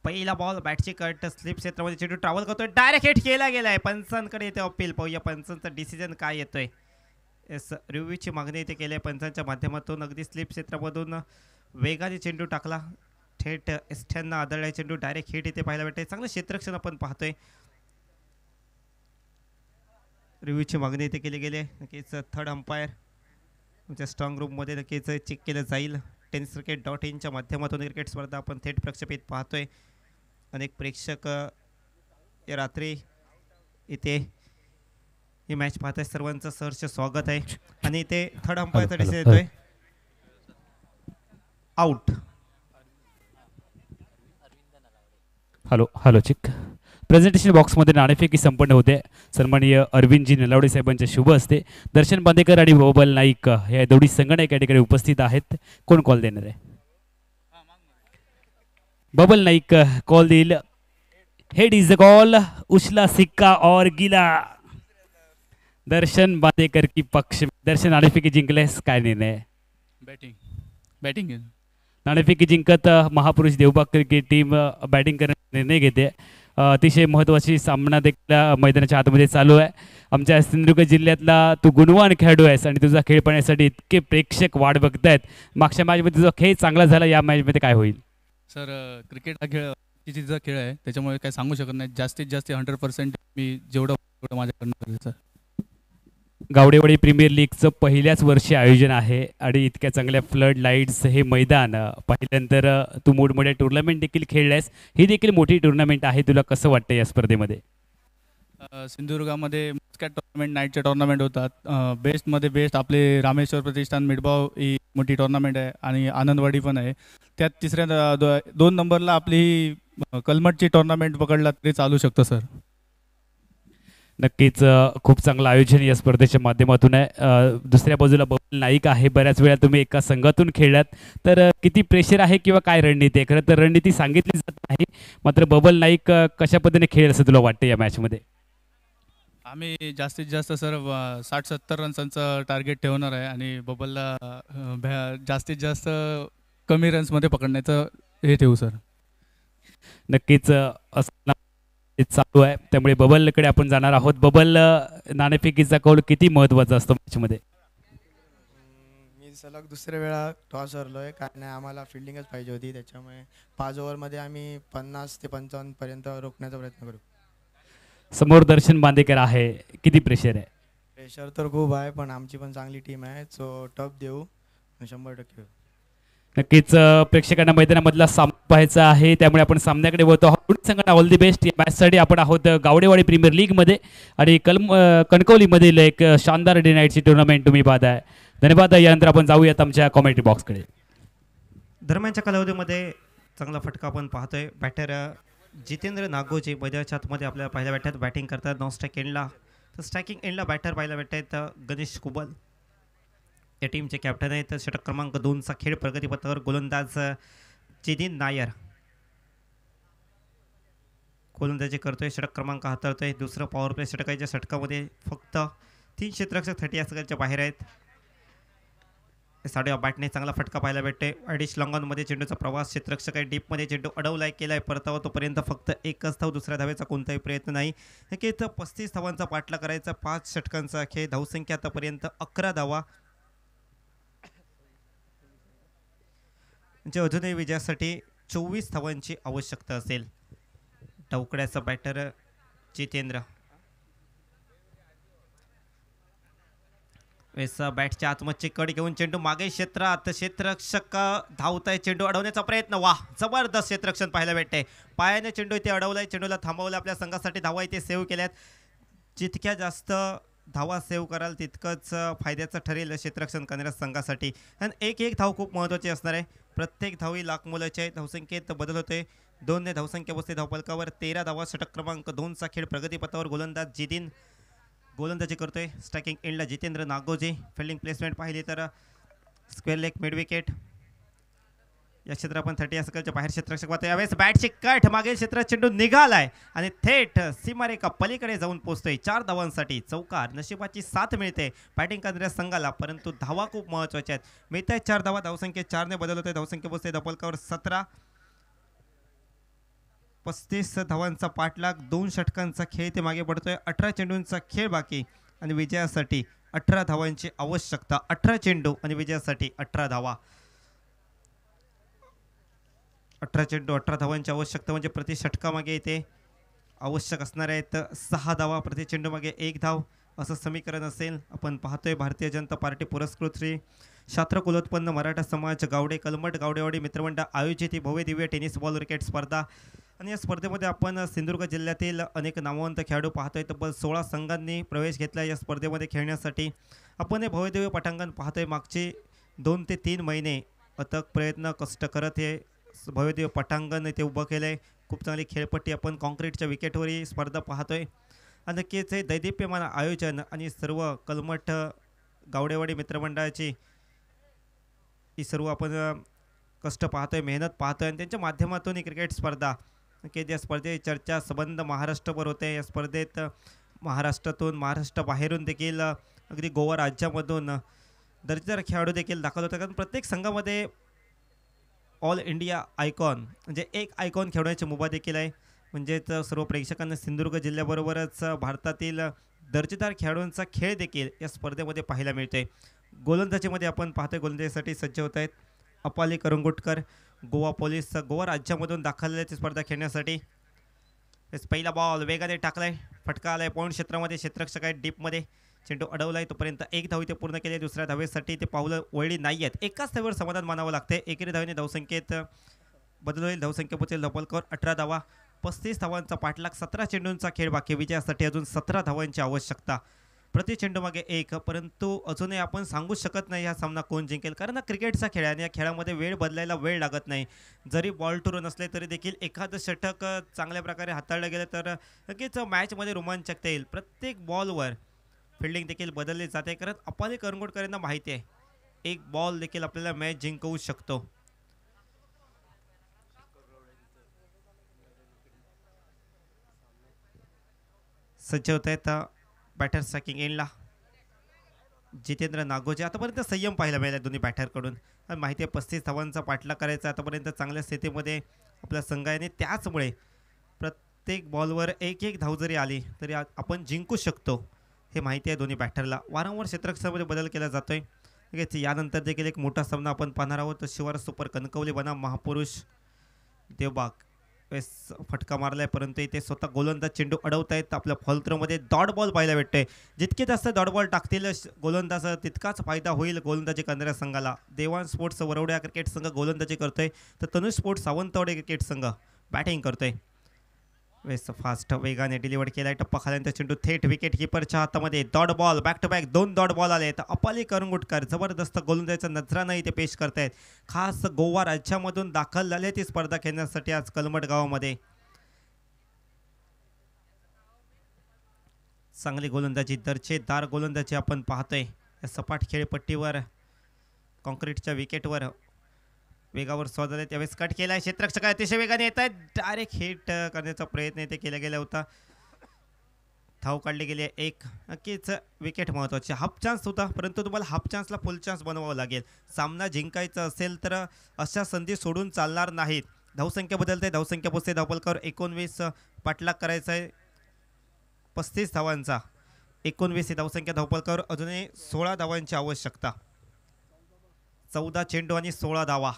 पहिला बॉल, बॅटची कट, स्लिप क्षेत्रामध्ये चेंडू ट्रॅव्हल करतोय. डायरेक्ट हिट केला गेलाय. पंचांकडे येते अपील. पाहूया पंचांचा डिसिजन काय येतोय. एस रिव्ह्यूची मागणी इथे केली आहे पंचांच्या माध्यमातून. अगदी स्लिप क्षेत्रामधून वेगाने चेंडू टाकला, थेट एस्ट्यांना आदळलाय चेंडू. डायरेक्ट हिट इथे पाहायला भेटते. चांगलं क्षेत्ररक्षण आपण पाहतोय. रिव्ह्यूची मागणी इथे केली गेली आहे. नक्कीच थर्ड अंपायर तुमच्या स्ट्रॉंग रूममध्ये नक्कीच चेक केलं जाईल. tenniscricket.inच्या माध्यमातून क्रिकेट स्पर्धा आपण थेट प्रक्षेपित पाहतोय. अनेक प्रेक्षक या रात्री इथे ही मॅच पाहताय. सर्वांचं सहर्ष स्वागत आहे. आणि इथे थर्ड अंपायरचा डिसिजन येतोय आउट. हॅलो हॅलो चिक. प्रेझेंटेशन बॉक्समध्ये नाणेफेकी संपन्न होते. सन्माननीय अरविंदजी नलावडे साहेबांच्या शुभ हस्ते दर्शन बांदेकर आणि बबल नाईक हे दोन्ही संगणक या ठिकाणी उपस्थित आहेत. कोण कॉल देणार आहे? बबल नाईक कॉल देईल. Head is the call. उछला सिक्का और गिला. दर्शन बांदेकर की पक्ष. दर्शन नाणेफेकी जिंकल्यास काय निर्णय? बॅटिंग नाणेफेकी जिंकत महापुरुष देवबाग क्रिकेट टीम बॅटिंग करण्याचा निर्णय घेते. अतिशय महत्त्वाची सामना देखील मैदानाच्या आतमध्ये चालू आहे. आमच्या सिंधुदुर्ग जिल्ह्यातला तू गुणवान खेळाडू आहेस आणि तुझा खेळ पाहण्यासाठी इतके प्रेक्षक वाट बघतायत. मागच्या मॅचमध्ये तुझा खेळ चांगला झाला, या मॅचमध्ये काय होईल? सर, क्रिकेट हा खेळ खेळ आहे, त्याच्यामुळे काय सांगू शकत नाही. जास्तीत जास्त 100% मी जेवढं माझ्याकडनं करेल सर. गावडेवाडी प्रीमियर लीगचं पहिल्याच वर्षी आयोजन आहे आणि इतक्या चांगल्या फ्लड लाईट्स हे मैदान पाहिल्यानंतर तू मोठमोठ्या टुर्नामेंट देखील खेळल्यास. ही देखील मोठी टुर्नामेंट आहे. तुला कसं वाटतं या स्पर्धेमध्ये? सिंधुदुर्गामध्ये मस्कॅट टुर्नामेंट, नाईटचे टुर्नामेंट होतात. बेस्टमध्ये बेस्ट आपले रामेश्वर प्रतिष्ठान मिडबाव ही मोठी टुर्नामेंट आहे आणि आनंदवाडी पण आहे. त्यात तिसऱ्या 2 नंबरला आपली ही कलमटची टुर्नामेंट पकडला तरी चालू शकतं सर. नक्कीच खूप चांगलं आयोजन या स्पर्धेच्या माध्यमातून आहे. दुसऱ्या बाजूला बबल नाईक आहे. बऱ्याच वेळा तुम्ही एका संघातून खेळलात, तर किती प्रेशर आहे किंवा काय रणनीती आहे? खरं तर रणनीती सांगितली जात आहे, मात्र बबल नाईक कशा पद्धतीने खेळेल असं तुला वाटतं या मॅचमध्ये? आम्ही जास्तीत जास्त सर 60-70 रन्सांचं टार्गेट ठेवणार आहे आणि बबलला जास्तीत जास्त कमी रन्समध्ये पकडण्याचं हे ठेवू सर. नक्कीच असं चालू आहे, त्यामुळे बबलकडे आपण जाणार आहोत. बबल, नाणेफेकीचा कौल किती महत्त्वाचा असतो मॅचमध्ये? मी सलग दुसऱ्या वेळा टॉस हरलोय, कारण आम्हाला फिल्डिंगच पाहिजे होती. त्याच्यामुळे 5 ओव्हरमध्ये आम्ही 50 ते 55 पर्यंत रोखण्याचा प्रयत्न करू. समोर दर्शन बांदेकर आहे, किती प्रेशर आहे? प्रेशर तर खूप आहे, पण आमची पण चांगली टीम आहे, सो टफ देऊ 100%. नक्कीच प्रेक्षकांना मैदानामधला सामना पाहायचा आहे, त्यामुळे आपण सामन्याकडे वळतो आहोत. सांगा ऑल दी बेस्ट. या मॅचसाठी आपण आहोत गावडेवाडी प्रीमियर लीगमध्ये आणि कणकवलीमधील एक शानदार डे नाईटची टुर्नामेंट तुम्ही पाहताय. धन्यवाद. यानंतर आपण जाऊयात आमच्या कॉमेंट्री बॉक्सकडे. दरम्यानच्या कालावधीमध्ये चांगला फटका आपण पाहतोय. बॅटर जितेंद्र नागोजी मैदानाच्या आतमध्ये आपल्याला पहिल्या बॅटरीत बॅटिंग करतात. नॉन स्ट्राईक एंडला, तर स्ट्रायकिंग एंडला बॅटर पाहायला भेटत आहेत गणेश कुबल. या टीमचे कॅप्टन आहेत. षटक क्रमांक 2चा खेळ प्रगतीपथावर गोलंदाज चिदिन नायर गोलंदाजी करतोय. षटक क्रमांक हाताळतोय. दुसरं पॉवर प्ले षटकाच्या षटकामध्ये फक्त 3 क्षेत्ररक्षक 30 या सगळ्यांच्या बाहेर आहेत. साडेवा बॅटने चांगला फटका पाहायला भेटतोय. अडीच लॉंगॉनमध्ये चेंडूचा प्रवास. क्षेत्ररक्षक आहे डीपमध्ये, चेंडू अडवलाय, केलाय परतावा, तोपर्यंत फक्त एकच धाव. दुसऱ्या धावेचा कोणताही प्रयत्न नाही. नक्कीच 35 धावांचा पाठला करायचा. 5 षटकांचा खेळ. धावसंख्या आतापर्यंत 11 धावा. म्हणजे अजूनही विजयासाठी 24 धावांची आवश्यकता असेल. टवकड्याचा बॅटर जितेंद्र वेसा बॅटच्या आतमधची कड घेऊन चेंडू मागे क्षेत्रात. क्षेत्ररक्षक धावताय, चेंडू अडवण्याचा प्रयत्न. वा, जबरदस्त क्षेत्ररक्षण पाहायला भेटते. पायाने चेंडू इथे अडवलाय, चेंडूला थांबवलं. आपल्या संघासाठी धावा इथे सेव्ह केल्यात. जितक्या जास्त धावा सेव्ह कराल तितकंच फायद्याचं ठरेल क्षेत्ररक्षण करणाऱ्या संघासाठी. आणि एक धाव खूप महत्त्वाची असणार आहे. प्रत्येक धावी लाख मोलाची आहे. धावसंख्येत बदल होते. 2 ने धावसंख्या बसते धावफलकावर. 13 धावा. षटक क्रमांक 2चा खेळ प्रगतीपथावर गोलंदाज जिदिन गोलंदाजी करतोय. स्ट्रायकिंग एंडला जितेंद्र नागोजी. फिल्डिंग प्लेसमेंट पाहिली तर स्क्वेअर लेग मिड विकेट. या क्षेत्रात आपण 30 या सकाळच्या बाहेर क्षेत्ररक्षक पाहतोय. यावेळेस बॅटची कट मागील क्षेत्रात चेंडू निघालाय आणि थेट सीमारेखा पलीकडे जाऊन पोहोचतोय. 4 धावांसाठी चौकार. नशिबाची साथ मिळते बॅटिंग करणाऱ्या संघाला, परंतु धावा खूप महत्त्वाच्या आहेत. मिळत आहेत 4 धावा. धावसंख्या 4 ने बदल होते. धावसंख्या बसते धावफलकावर 17. 35 धावांचा पाठलाग. 2 षटकांचा खेळ ते मागे पडतोय. 18 चेंडूंचा खेळ बाकी आणि विजयासाठी 18 धावांची आवश्यकता. 18 चेंडू आणि विजयासाठी 18 धावा. 18 चेंडू 18 धावांची आवश्यकता म्हणजे प्रति षटकामागे इथे आवश्यक असणार आहेत 6 धावा. प्रति चेंडू मागे 1 धाव असं समीकरण असेल. आपण पाहतोय भारतीय जनता पार्टी पुरस्कृत श्री शास्त्र कुलोत्पन्न मराठा समाज गावडे कलमट गावडेवाडी मित्रमंडळ आयोजित ही भव्य दिव्य टेनिस बॉल क्रिकेट स्पर्धा आणि या स्पर्धेमध्ये आपण सिंधुदुर्ग जिल्ह्यातील अनेक नामवंत खेळाडू पाहतोय. तब्बल 16 संघांनी प्रवेश घेतला या स्पर्धेमध्ये खेळण्यासाठी. आपण हे भव्य दिव्य पटांगण पाहतोय. मागचे 2 ते 3 महिने अथक प्रयत्न कष्ट करत हे भव्य दिव्य पटांगण इथे उभं केलं आहे. खूप चांगली खेळपट्टी आपण कॉन्क्रीटच्या विकेटवर ही स्पर्धा पाहतोय. आणि नक्कीच हे दैदिप्यमान आयोजन आणि सर्व कलमठ गावडेवाडी मित्रमंडळाची ही सर्व आपण कष्ट पाहतोय, मेहनत पाहतोय आणि त्यांच्या माध्यमातून ही क्रिकेट स्पर्धा नक्कीच या स्पर्धेची चर्चा संबंध महाराष्ट्रभर होते. या स्पर्धेत महाराष्ट्रातून महाराष्ट्राबाहेरून देखील अगदी गोवा राज्यामधून दर्जेदार खेळाडू देखील दाखल होतात. कारण प्रत्येक संघामध्ये ऑल इंडिया आयकॉन म्हणजे एक आयकॉन खेळण्याची मुभा देखील आहे. म्हणजेच सर्व प्रेक्षकांना सिंधुदुर्ग जिल्ह्याबरोबरच भारतातील दर्जेदार खेळाडूंचा खेळ देखील या स्पर्धेमध्ये पाहायला मिळते. गोलंदाजीमध्ये आपण पाहतोय गोलंदाजीसाठी सज्ज होत आहेत अपाली करंगुटकर. गोवा पोलीस गोवा राज्यामधून दाखल झाले स्पर्धा खेळण्यासाठी. पहिला बॉल वेगाने टाकलाय, फटका आलाय पॉईंट क्षेत्रामध्ये. क्षेत्ररक्षक आहे डीपमध्ये, चेंडू अडवलाय. तोपर्यंत एक धाव इथे पूर्ण केली. दुसऱ्या धावेसाठी ते पावलं वळली नाही आहेत. एकाच धावेवर समाधान मानावं लागते. एकेरी धावेने धावसंख्येत बदल होईल. धावसंख्या पोचेल धपलकर 18 धावा. 35 धावांचा पाठलाग. 17 चेंडूंचा खेळ बाकी. विजयासाठी अजून 17 धावांची आवश्यकता. प्रति चेंडू मागे 1. परंतु अजूनही आपण सांगू शकत नाही हा सामना कोण जिंकेल. कारण हा क्रिकेटचा खेळ आहे आणि या खेळामध्ये वेळ बदलायला वेळ लागत नाही. जरी बॉल टू रन असले तरी देखील एखादं षटक चांगल्या प्रकारे हाताळलं गेलं तर नक्कीच मॅचमध्ये रोमांचकता येईल. प्रत्येक बॉलवर फिल्डिंग देखील बदलली जाते. कारण अपाली करंगुटकर यांना माहिती आहे एक बॉल देखील आपल्याला मॅच जिंकवू शकतो. सज्ज होत आहेत बॅटर स्ट्रायकिंग एंडला जितेंद्र नागोजे. आतापर्यंत संयम पाहायला मिळाला दोन्ही बॅटरकडून. माहिती आहे 35 धावांचा पाठलाग करायचा आतापर्यंत चांगल्या स्थितीमध्ये आपला संघ आहे आणि त्याचमुळे प्रत्येक बॉलवर एक एक धाव जरी आली तरी आपण जिंकू शकतो हे माहिती आहे दोन्ही बॅटरला. वारंवार क्षेत्ररक्षणामध्ये बदल केला जातोय. यानंतर देखील एक मोठा सामना आपण पाहणार आहोत. शिवार सुपर कणकवली बनाम महापुरुष देवबाग. फटका मारलाय परंतु इथे स्वतः गोलंदाज चेंडू अडवत आहेत. आपल्या फॉलथ्रोमध्ये डॉट बॉल पाहायला भेटतोय. जितके जास्त डॉट बॉल टाकतील गोलंदाज तितकाच फायदा होईल गोलंदाजी करणाऱ्या संघाला. देवान स्पोर्ट्स वरवड्या क्रिकेट संघ गोलंदाजी करतोय तर तनुष स्पोर्ट्स सावंतवाडी क्रिकेट संघ बॅटिंग करतोय. फास्ट वेगाने डिलिव्हर केलाय. टप्पा खाल्यानंतर चेंडू थेट विकेट किपरच्या हातामध्ये. Dot ball back to back 2 dot ball आले. तर अपाली करंगुटकर जबरदस्त गोलंदाजीचा नजरानं इथे पेश करतायत. खास गोवा राज्यामधून दाखल झाले ती स्पर्धा खेळण्यासाठी आज कलमट गावामध्ये. चांगली गोलंदाजी, दर्जेदार गोलंदाजी आपण पाहतोय या सपाट खेळपट्टीवर. कॉन्क्रीटच्या विकेटवर वेगावर स्वाद आले त्यावेळेस कट केलाय. क्षेत्ररक्षक अतिशय वेगाने येत आहेत. डायरेक्ट हिट करण्याचा प्रयत्न इथे केला गेला होता. धाव काढली गेली आहे एक. नक्कीच विकेट महत्त्वाची. हाफ चान्स होता परंतु तुम्हाला हाफ चान्सला फुल चान्स बनवावं लागेल. सामना जिंकायचा असेल तर अशा संधी सोडून चालणार नाहीत. धावसंख्या बदलते. धावसंख्या पोचते धावपलकर 19. पाठलाग करायचा आहे 35 धावांचा. 19 ही धावसंख्या धावपलकर. अजूनही 16 धावांची आवश्यकता. 14 चेंडू आणि 16 धावा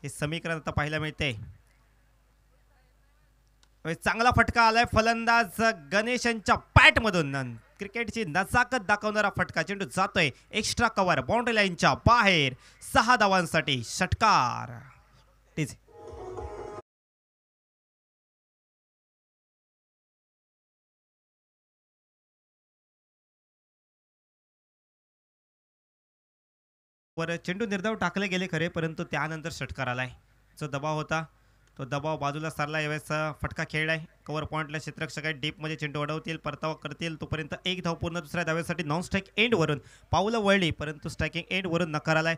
हे समीकरण आता पाहायला मिळते. चांगला फटका आलाय फलंदाज गणेशांच्या पॅटमधून. क्रिकेटची नजाकत दाखवणारा फटका. चेंडू जातोय एक्स्ट्रा कव्हर बाउंड्री लाईनच्या बाहेर. 6 धावांसाठी षटकार. वर चेंडू निर्धाव टाकले गेले खरे परंतु त्यानंतर षटकार आलाय. जो दबाव होता तो दबाव बाजूला सारला. यावेळेस फटका खेळलाय. कव्हर पॉईंटला क्षेत्ररक्षक आहे डीपमध्ये चेंडू अडवतील परतावा करतील. तोपर्यंत एक धाव पूर्ण. दुसऱ्या धावेसाठी नॉन स्ट्राईक एंडवरून पावलं वळली परंतु स्ट्रायकिंग एंडवरून नकार आलाय.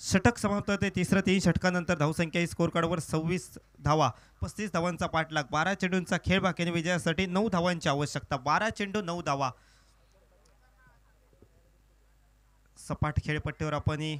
षटक समाप्त होते. तिसरं 3 षटकानंतर धावसंख्या ही स्कोर कार्डवर 26 धावा. 35 धावांचा पाठलाग. 12 चेंडूंचा खेळ बाकी. विजयासाठी 9 धावांची आवश्यकता. 12 चेंडू 9 धावा. सपाट खेळपट्टीवर आपण ही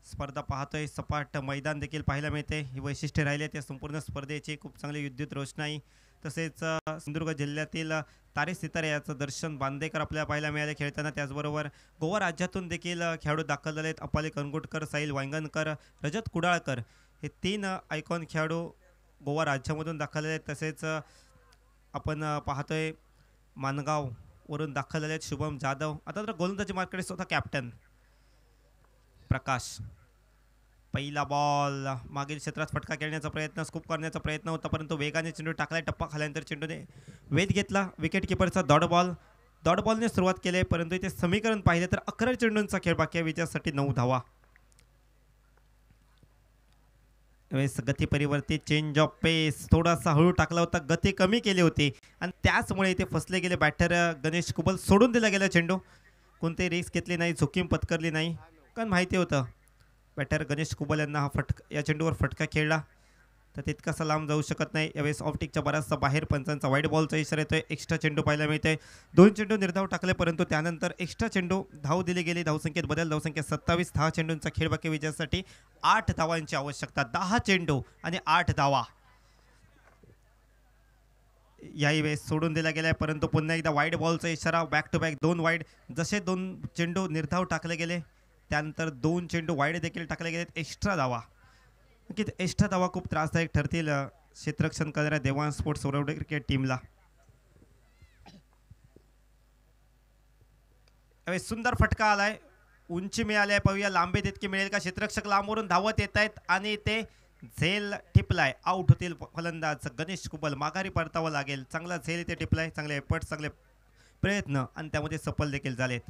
स्पर्धा पाहतोय. सपाट मैदान देखील पाहायला मिळते. ही वैशिष्ट्य राहिले त्या संपूर्ण स्पर्धेची. खूप चांगली विद्युत रोषणाई तसेच सिंधुदुर्ग जिल्ह्यातील तारे सितारे याचं दर्शन बांदेकर आपल्याला पाहायला मिळाले खेळताना. त्याचबरोबर गोवा राज्यातून देखील खेळाडू दाखल झाले आहेत. अपाली करंगुटकर, साहिल वांगणकर, रजत कुडाळकर हे 3 आयकॉन खेळाडू गोवा राज्यामधून दाखल झाले आहेत. तसेच आपण पाहतोय मानगाव वरून दाखल झाले आहेत शुभम जाधव. आता तर गोलंदाजी मार्केट स्वतः कॅप्टन प्रकाश. पहिला बॉल मागील क्षेत्रात फटका खेळण्याचा प्रयत्न, स्कूप करण्याचा प्रयत्न होता, परंतु वेगाने चेंडू टाकलाय. टप्पा खाल्यानंतर चेंडूने वेध घेतला. विकेट किपरचा डॉट बॉलने सुरुवात केली, परंतु इथे समीकरण पाहिलं तर 11 चेंडूंचा खेळ बाकी आहे. विजयासाठी 9 धावा. गती परिवर्तित, चेंज ऑफ पेस, थोडासा हळू टाकला होता, गती कमी केली होती आणि त्याचमुळे इथे फसले गेले बॅटर गणेश कुबल. सोडून दिला गेला चेंडू. कोणतेही रिस्क घेतली नाही, जोखीम पत्करली नाही, कारण माहिती होतं बॅटर गणेश कुबल यांना या चेंडूवर फटका खेळला तर तितकासा लांब जाऊ शकत नाही. यावेळेस ऑफटिकच्या बराचसा बाहेर पंचांचा वाईट बॉलचा इशारा येतोय. एक्स्ट्रा चेंडू पाहायला मिळतोय. 2 चेंडू निर्धाव टाकले, परंतु त्यानंतर एक्स्ट्रा चेंडू धाव दिली गेली. धावसंख्येत बदल, धावसंख्या 27. 10 चेंडूंचा खेळ बाकी. विजयासाठी 8 धावांची आवश्यकता. 10 चेंडू आणि 8 धावा. याही वेळेस सोडून दिला गेलाय, परंतु पुन्हा एकदा वाईड बॉलचा इशारा. Back to back 2 wide. जसे 2 चेंडू निर्धाव टाकले गेले त्यानंतर 2 चेंडू वाईड देखील टाकले गेलेत. एक्स्ट्रा धावा, नक्कीच एक्स्ट्रा धावा खूप त्रासदायक ठरतील क्षेत्ररक्षण करणाऱ्या देवांश स्पोर्ट्स ओरवडे क्रिकेट टीमला. सुंदर फटका आलाय, उंची मिळाली आहे. पाहूया लांबी तितकी मिळेल का. क्षेत्ररक्षक लांबवरून धावत येत आहेत आणि ते झेल टिपलाय. आउट होतील फलंदाज गणेश कुबल. माघारी परतावं लागेल. चांगला झेल इथे टिपलाय, चांगले एफर्ट, चांगले प्रयत्न आणि त्यामध्ये सफल देखील झालेत.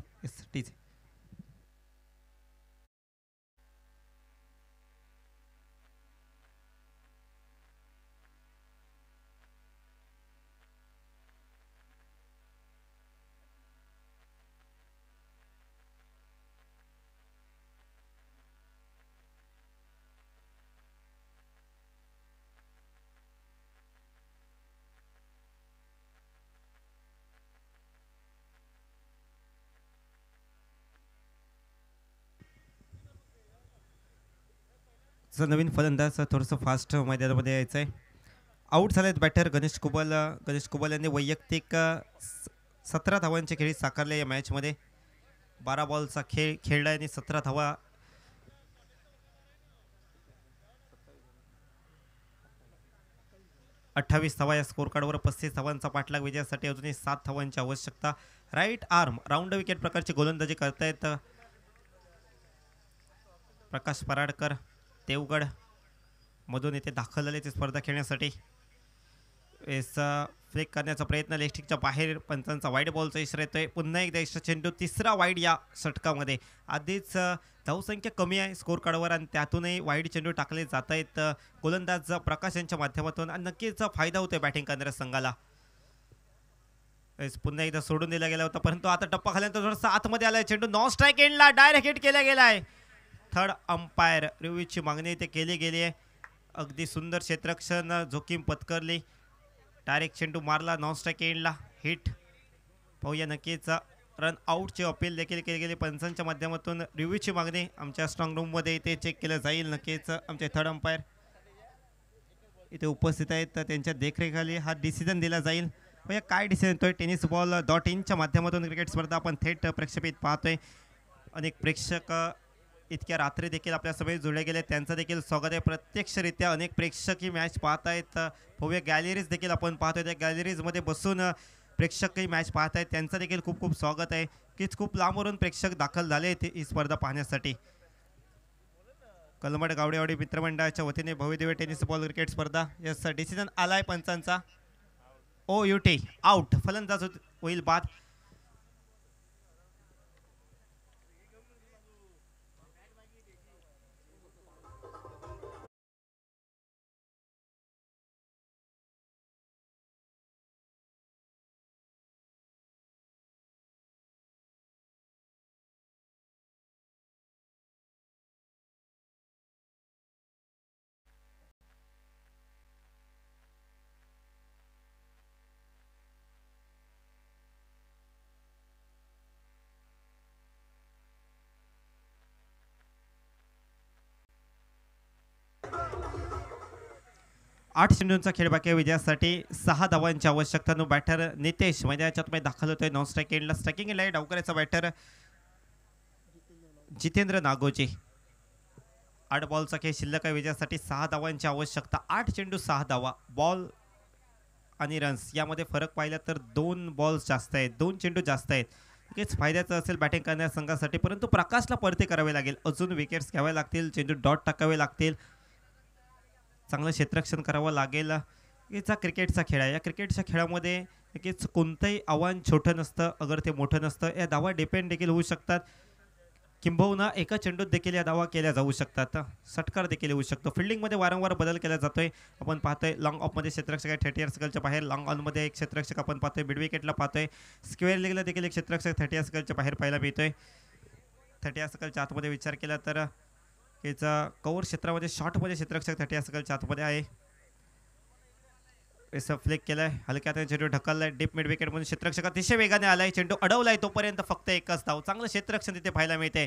नवीन फलंदाज थोडंसं फास्ट मैदानामध्ये यायचं आहे. आऊट झालेत बॅटर गणेश कुबल. गणेश कुबल यांनी वैयक्तिक 17 धावांचे खेळी साकारले या मॅचमध्ये. 12 बॉलचा खेळ खेळला आणि 17 धावा. 28 धावा या स्कोर कार्डवर. 35 धावांचा पाठलाग. विजयासाठी अजूनही 7 धावांची आवश्यकता. राईट आर्म राऊंड विकेट प्रकारची गोलंदाजी करतायत प्रकाश पराडकर. देवगड मधून येथे दाखल झाले ते स्पर्धा खेळण्यासाठी. फ्लिक करण्याचा प्रयत्न, लेस्टिकच्या बाहेर पंचांचा वाईड बॉलचा इशारा येतोय. पुन्हा एकदा एक्स्ट्रा चेंडू, 3रा वाईड या षटकामध्ये. आधीच धावसंख्या कमी आहे स्कोर कार्डवर आणि त्यातूनही वाईड चेंडू टाकले जात आहेत गोलंदाज प्रकाश यांच्या माध्यमातून आणि नक्कीच फायदा होतोय बॅटिंग करणाऱ्या संघाला. पुन्हा एकदा सोडून दिला गेला होता, परंतु आता टप्पा खाल्यानंतर थोडासा आतमध्ये आलाय चेंडू. नॉन स्ट्राईक एंडला डायरेक्ट हिट केला गेलाय. थर्ड अंपायर रिव्ह्यूची मागणी इथे केली गेली आहे. अगदी सुंदर क्षेत्ररक्षण, जोखीम पत्करली. डायरेक्ट चेंडू मारला नॉन स्ट्राईक एंडला, हिट. पाहूया नक्कीच रन आऊटची अपील देखील केली गेली पंचांच्या माध्यमातून. रिव्ह्यूची मागणी आमच्या स्ट्रॉंग रूममध्ये इथे चेक केलं जाईल. नक्कीच आमचे थर्ड अंपायर इथे उपस्थित आहेत, तर त्यांच्या देखरेखाली हा डिसिजन दिला जाईल. पाहूया काय डिसिजन येतोय. tennisball.in माध्यमातून क्रिकेट स्पर्धा आपण थेट प्रक्षेपित पाहतोय. अनेक प्रेक्षक इतक्या रात्री देखील आपल्या सभेत जुळले गेले, त्यांचं देखील स्वागत आहे. प्रत्यक्षरित्या अनेक प्रेक्षक ही मॅच पाहत आहेत. भव्य गॅलरीज देखील आपण पाहतोय. त्या गॅलरीजमध्ये बसून प्रेक्षक ही मॅच पाहत आहेत, त्यांचं देखील खूप खूप स्वागत आहे. कीच खूप लांबवरून प्रेक्षक दाखल झाले आहेत ही स्पर्धा पाहण्यासाठी. कलमड गावडेवाडी मित्रमंडळाच्या वतीने भव्यदिव्य टेनिस बॉल क्रिकेट स्पर्धा. याचा डिसिजन आलाय पंचांचा. OUT out. फलंदाज होईल बाद. आठ चेंडूंचा खेळ बाकी आहे. विजयासाठी 6 धावांची आवश्यकता. नो बॅटर नितेश मैदानाच्या आतमध्ये दाखल होतोय. नॉन स्ट्राईक एंडला स्ट्रायकिंग एंडला डावकऱ्याचा बॅटर जितेंद्र नागोजी. 8 बॉलचा खेळ शिल्लक आहे. विजयासाठी 6 धावांची आवश्यकता. 8 चेंडू 6 धावा. बॉल आणि रन्स यामध्ये फरक पाहिला तर 2 बॉल्स जास्त आहेत, 2 चेंडू जास्त आहेत. नक्कीच फायद्याचं असेल बॅटिंग करणाऱ्या संघासाठी, परंतु प्रकाशला परती करावे लागेल, अजून विकेट्स घ्यावे लागतील, चेंडू डॉट टाकावे लागतील, चांगलं क्षेत्ररक्षण करावं लागेल. याचा क्रिकेटचा खेळ आहे. या क्रिकेटच्या खेळामध्ये नक्कीच कोणतंही आव्हान छोटं नसतं, अगर ते मोठं नसतं. या धावा डिपेंड देखील होऊ शकतात, किंबहुना एका चेंडूत देखील या धावा केल्या जाऊ शकतात, षटकार देखील होऊ शकतो. फिल्डिंगमध्ये वारंवार बदल केला जातोय. आपण पाहतोय लॉंग ऑफमध्ये क्षेत्ररक्षक आहे 30 सर्कलच्या बाहेर, लॉंग ऑनमध्ये एक क्षेत्ररक्षक आपण पाहतोय, मिड विकेटला पाहतोय, स्क्वेअर लेगला देखील एक क्षेत्ररक्षक 30 सर्कलच्या बाहेर पाहायला मिळतोय. 30 सर्कलच्या आतमध्ये विचार केला तर याचा कव्हर क्षेत्रामध्ये शॉर्टमध्ये क्षेत्ररक्षक 30 सर्कलच्या आतमध्ये आहे. असं फ्लिक केलाय, हलक्यात चेंडू ढकललाय, डीप मिड विकेट म्हणून क्षेत्ररक्षक अतिशय वेगाने आलाय, चेंडू अडवलाय, तोपर्यंत फक्त एकच धाव. चांगलं क्षेत्ररक्षण तिथे पाहायला मिळते.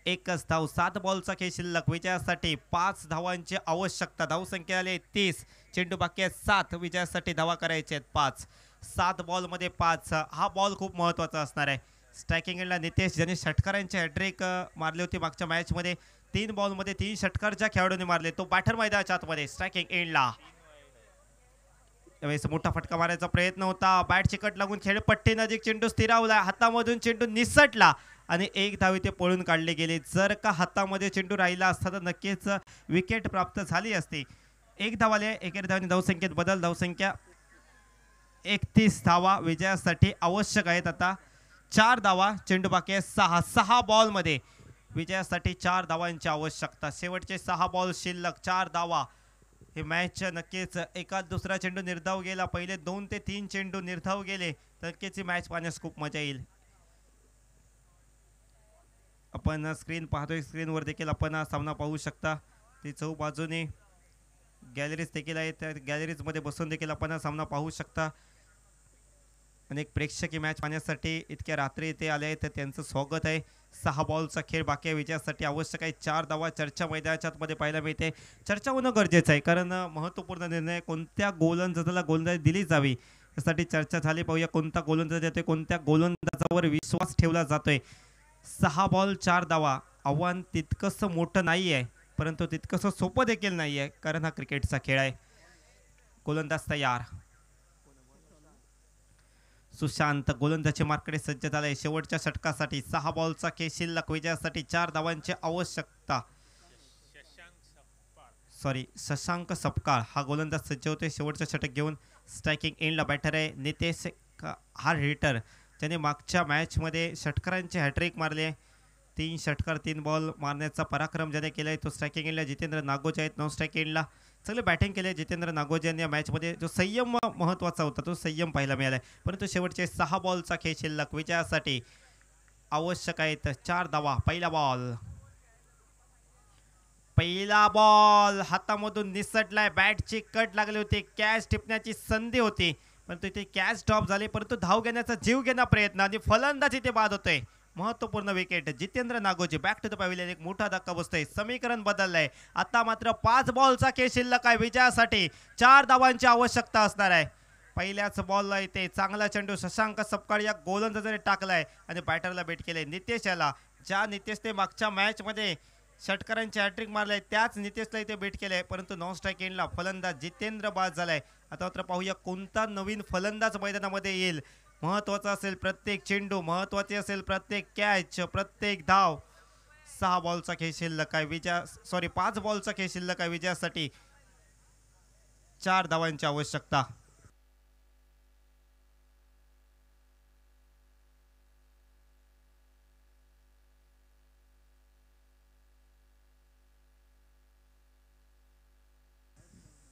एकच धाव. 7 बॉलचा खेळ शिल्लक. विजयासाठी 5 धावांची आवश्यकता. धावसंख्या आली 30, चेंडू बाकी आहे 7. विजयासाठी धावा करायचे आहेत 5. 7 बॉलमध्ये 5. हा बॉल खूप महत्त्वाचा असणार आहे. स्ट्रायकिंग एंडला नितेश, ज्यांनी षटकारांची हॅट्रिक मारली होती मागच्या मॅचमध्ये, 3 बॉलमध्ये 3 षटकार ज्या खेळाडूंनी मारले, तो बॅटर मैदानाच्या आतमध्ये स्ट्रायकिंग एंडला. त्यावेळेस मोठा फटका मारायचा प्रयत्न होता, बॅट चिकट लागून खेळपट्टी नजीक चेंडू स्थिरावला, हातामधून चेंडू निसटला आणि एक धाव इथे पळून काढले गेले. जर का हातामध्ये चेंडू राहिला असता तर नक्कीच विकेट प्राप्त झाली असती. एक धाव आली आहे. एकेरी धावांनी धावसंख्येत बदल. धावसंख्या 31 धावा विजयासाठी आवश्यक आहेत. आता 4 धावा, चेंडू बाकी आहे 6. 6 बॉलमध्ये विजयासाठी 4 धावांची आवश्यकता. शेवटचे 6 बॉल शिल्लक, 4 धावा. हे मॅच नक्कीच एकाच दुसरा चेंडू निर्धाव गेला, पहिले 2 ते 3 चेंडू निर्धाव गेले तर नक्कीच ही मॅच पाहण्यास खूप मजा येईल. आपण स्क्रीन पाहतोय, स्क्रीनवर देखील आपण हा सामना पाहू शकता. ती चौ बाजूने गॅलरीज देखील आहेत, त्या गॅलरीजमध्ये बसून देखील आपण हा सामना पाहू शकता. अनेक प्रेक्षक मॅच पाहण्यासाठी इतक्या रात्री इथे आले आहेत, तर त्यांचं स्वागत आहे. 6 बॉलचा खेळ बाकी आहे. विजयासाठी आवश्यक आहे 4 धावा. चर्चा मैदानाच्या आतमध्ये पाहायला मिळते. चर्चा होणं गरजेचं आहे, कारण महत्त्वपूर्ण निर्णय कोणत्या गोलंदाजाला गोलंदाजी दिली जावी यासाठी चर्चा झाली. पाहूया कोणता गोलंदाज येतोय, कोणत्या गोलंदाजावर विश्वास ठेवला जातोय. 6 बॉल 4 धावा. आव्हान तितकंसं मोठं नाही आहे, परंतु तितकंसं सोपं देखील नाही आहे, कारण हा क्रिकेटचा खेळ आहे. गोलंदाज तयार. सुशांत गोलंदाजी मार्कडे सज्ज झालाय शेवटच्या षटकासाठी. 6 बॉलचा खेळ शिल्लक. विजयासाठी 4 धावांची आवश्यकता. शशांक सपकाळ हा गोलंदाज सज्ज होते शेवटचं षटक घेऊन. स्ट्रायकिंग एंडला बॅटर आहे नितेश, हा हिटर ज्याने मागच्या मॅचमध्ये षटकारांचे हॅट्रिक मारले. 3 षटकार 3 बॉल मारण्याचा पराक्रम ज्याने केलाय तो स्ट्रायकिंग एंडला जितेंद्र नागोजे आहेत. नॉन स्ट्रायक एंडला चांगले बॅटिंग केले जितेंद्र नागोजे यांनी या मॅचमध्ये. जो संयम महत्त्वाचा होता तो संयम पाहायला मिळाला आहे, परंतु शेवटचे 6 बॉलचा खेळ शिल्लक. विजयासाठी आवश्यक आहेत 4 धावा. पहिला बॉल हातामधून निसटलाय, बॅटची कट लागली होती, कॅच टिपण्याची संधी होती, परंतु इथे कॅच ड्रॉप झाली, परंतु धाव घेण्याचा जीव घेणा प्रयत्न आणि फलंदाज इथे बाद होतोय. महत्वपूर्ण wicket. Jitendra Nagoji back to the pavilion. एक मोठा धक्का बसतोय. समीकरण बदललंय. आता मात्र 5 बॉलचा खेळ शिल्लक आहे. विजयासाठी 4 धावांची आवश्यकता असणार आहे. पहिल्याच बॉलला इथे चांगला चेंडू शशांक सपकाळ या गोलंदाजाने टाकलाय आणि बॅटरला बेट केलंय नितेश याला. ज्या नितेशने मागच्या मॅचमध्ये षटकारांचे हॅट्रिक मारले त्याच नितेशला इथे बेट केलंय, परंतु नॉन स्ट्राईक एंडला फलंदाज जितेंद्र बाद झालाय. आता मात्र पाहूया कोणता नवीन फलंदाज मैदानामध्ये येईल. महत्त्वाचा असेल प्रत्येक चेंडू, महत्त्वाचे असेल प्रत्येक कॅच, प्रत्येक धाव. 6 बॉलचा खेळ शिल्लक आहे. 5 बॉलचा खेळ शिल्लक आहे. विजयासाठी 4 धावांची आवश्यकता.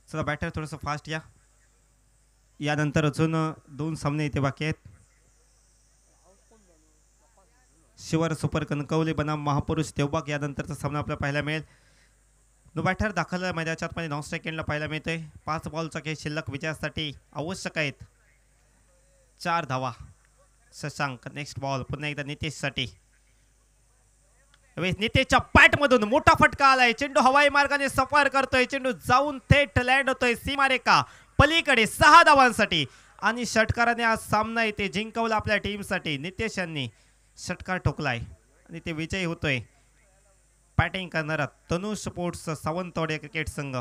चला बॅटर थोडंसं फास्ट या. यानंतर अजून 2 सामने इथे बाकी आहेत. शिवर सुपर कणकवली बनाम महापुरुष देवबाग यानंतरचा सामना आपल्याला पाहायला मिळेल. नो बॅटर दाखल मैदानाच्या आतमध्ये नॉन स्ट्राईक एंडला पाहायला मिळतोय. 5 बॉलचा खेळ शिल्लक. विजयासाठी आवश्यक आहेत 4 धावा. शशांक नेक्स्ट बॉल पुन्हा एकदा नितेशसाठी. नितेशच्या बॅटमधून मोठा फटका आलाय. चेंडू हवाई मार्गाने सफर करतोय. चेंडू जाऊन थेट लँड होतोय सीमारेखा पलीकडे 6 धावांसाठी आणि षटकाराने आज सामना इथे जिंकवला आपल्या टीमसाठी. नितेश यांनी षटकार ठोकलाय आणि ते विजयी होतोय. बॅटिंग करणारा तनु स्पोर्ट्स सावंतवाडी क्रिकेट संघ.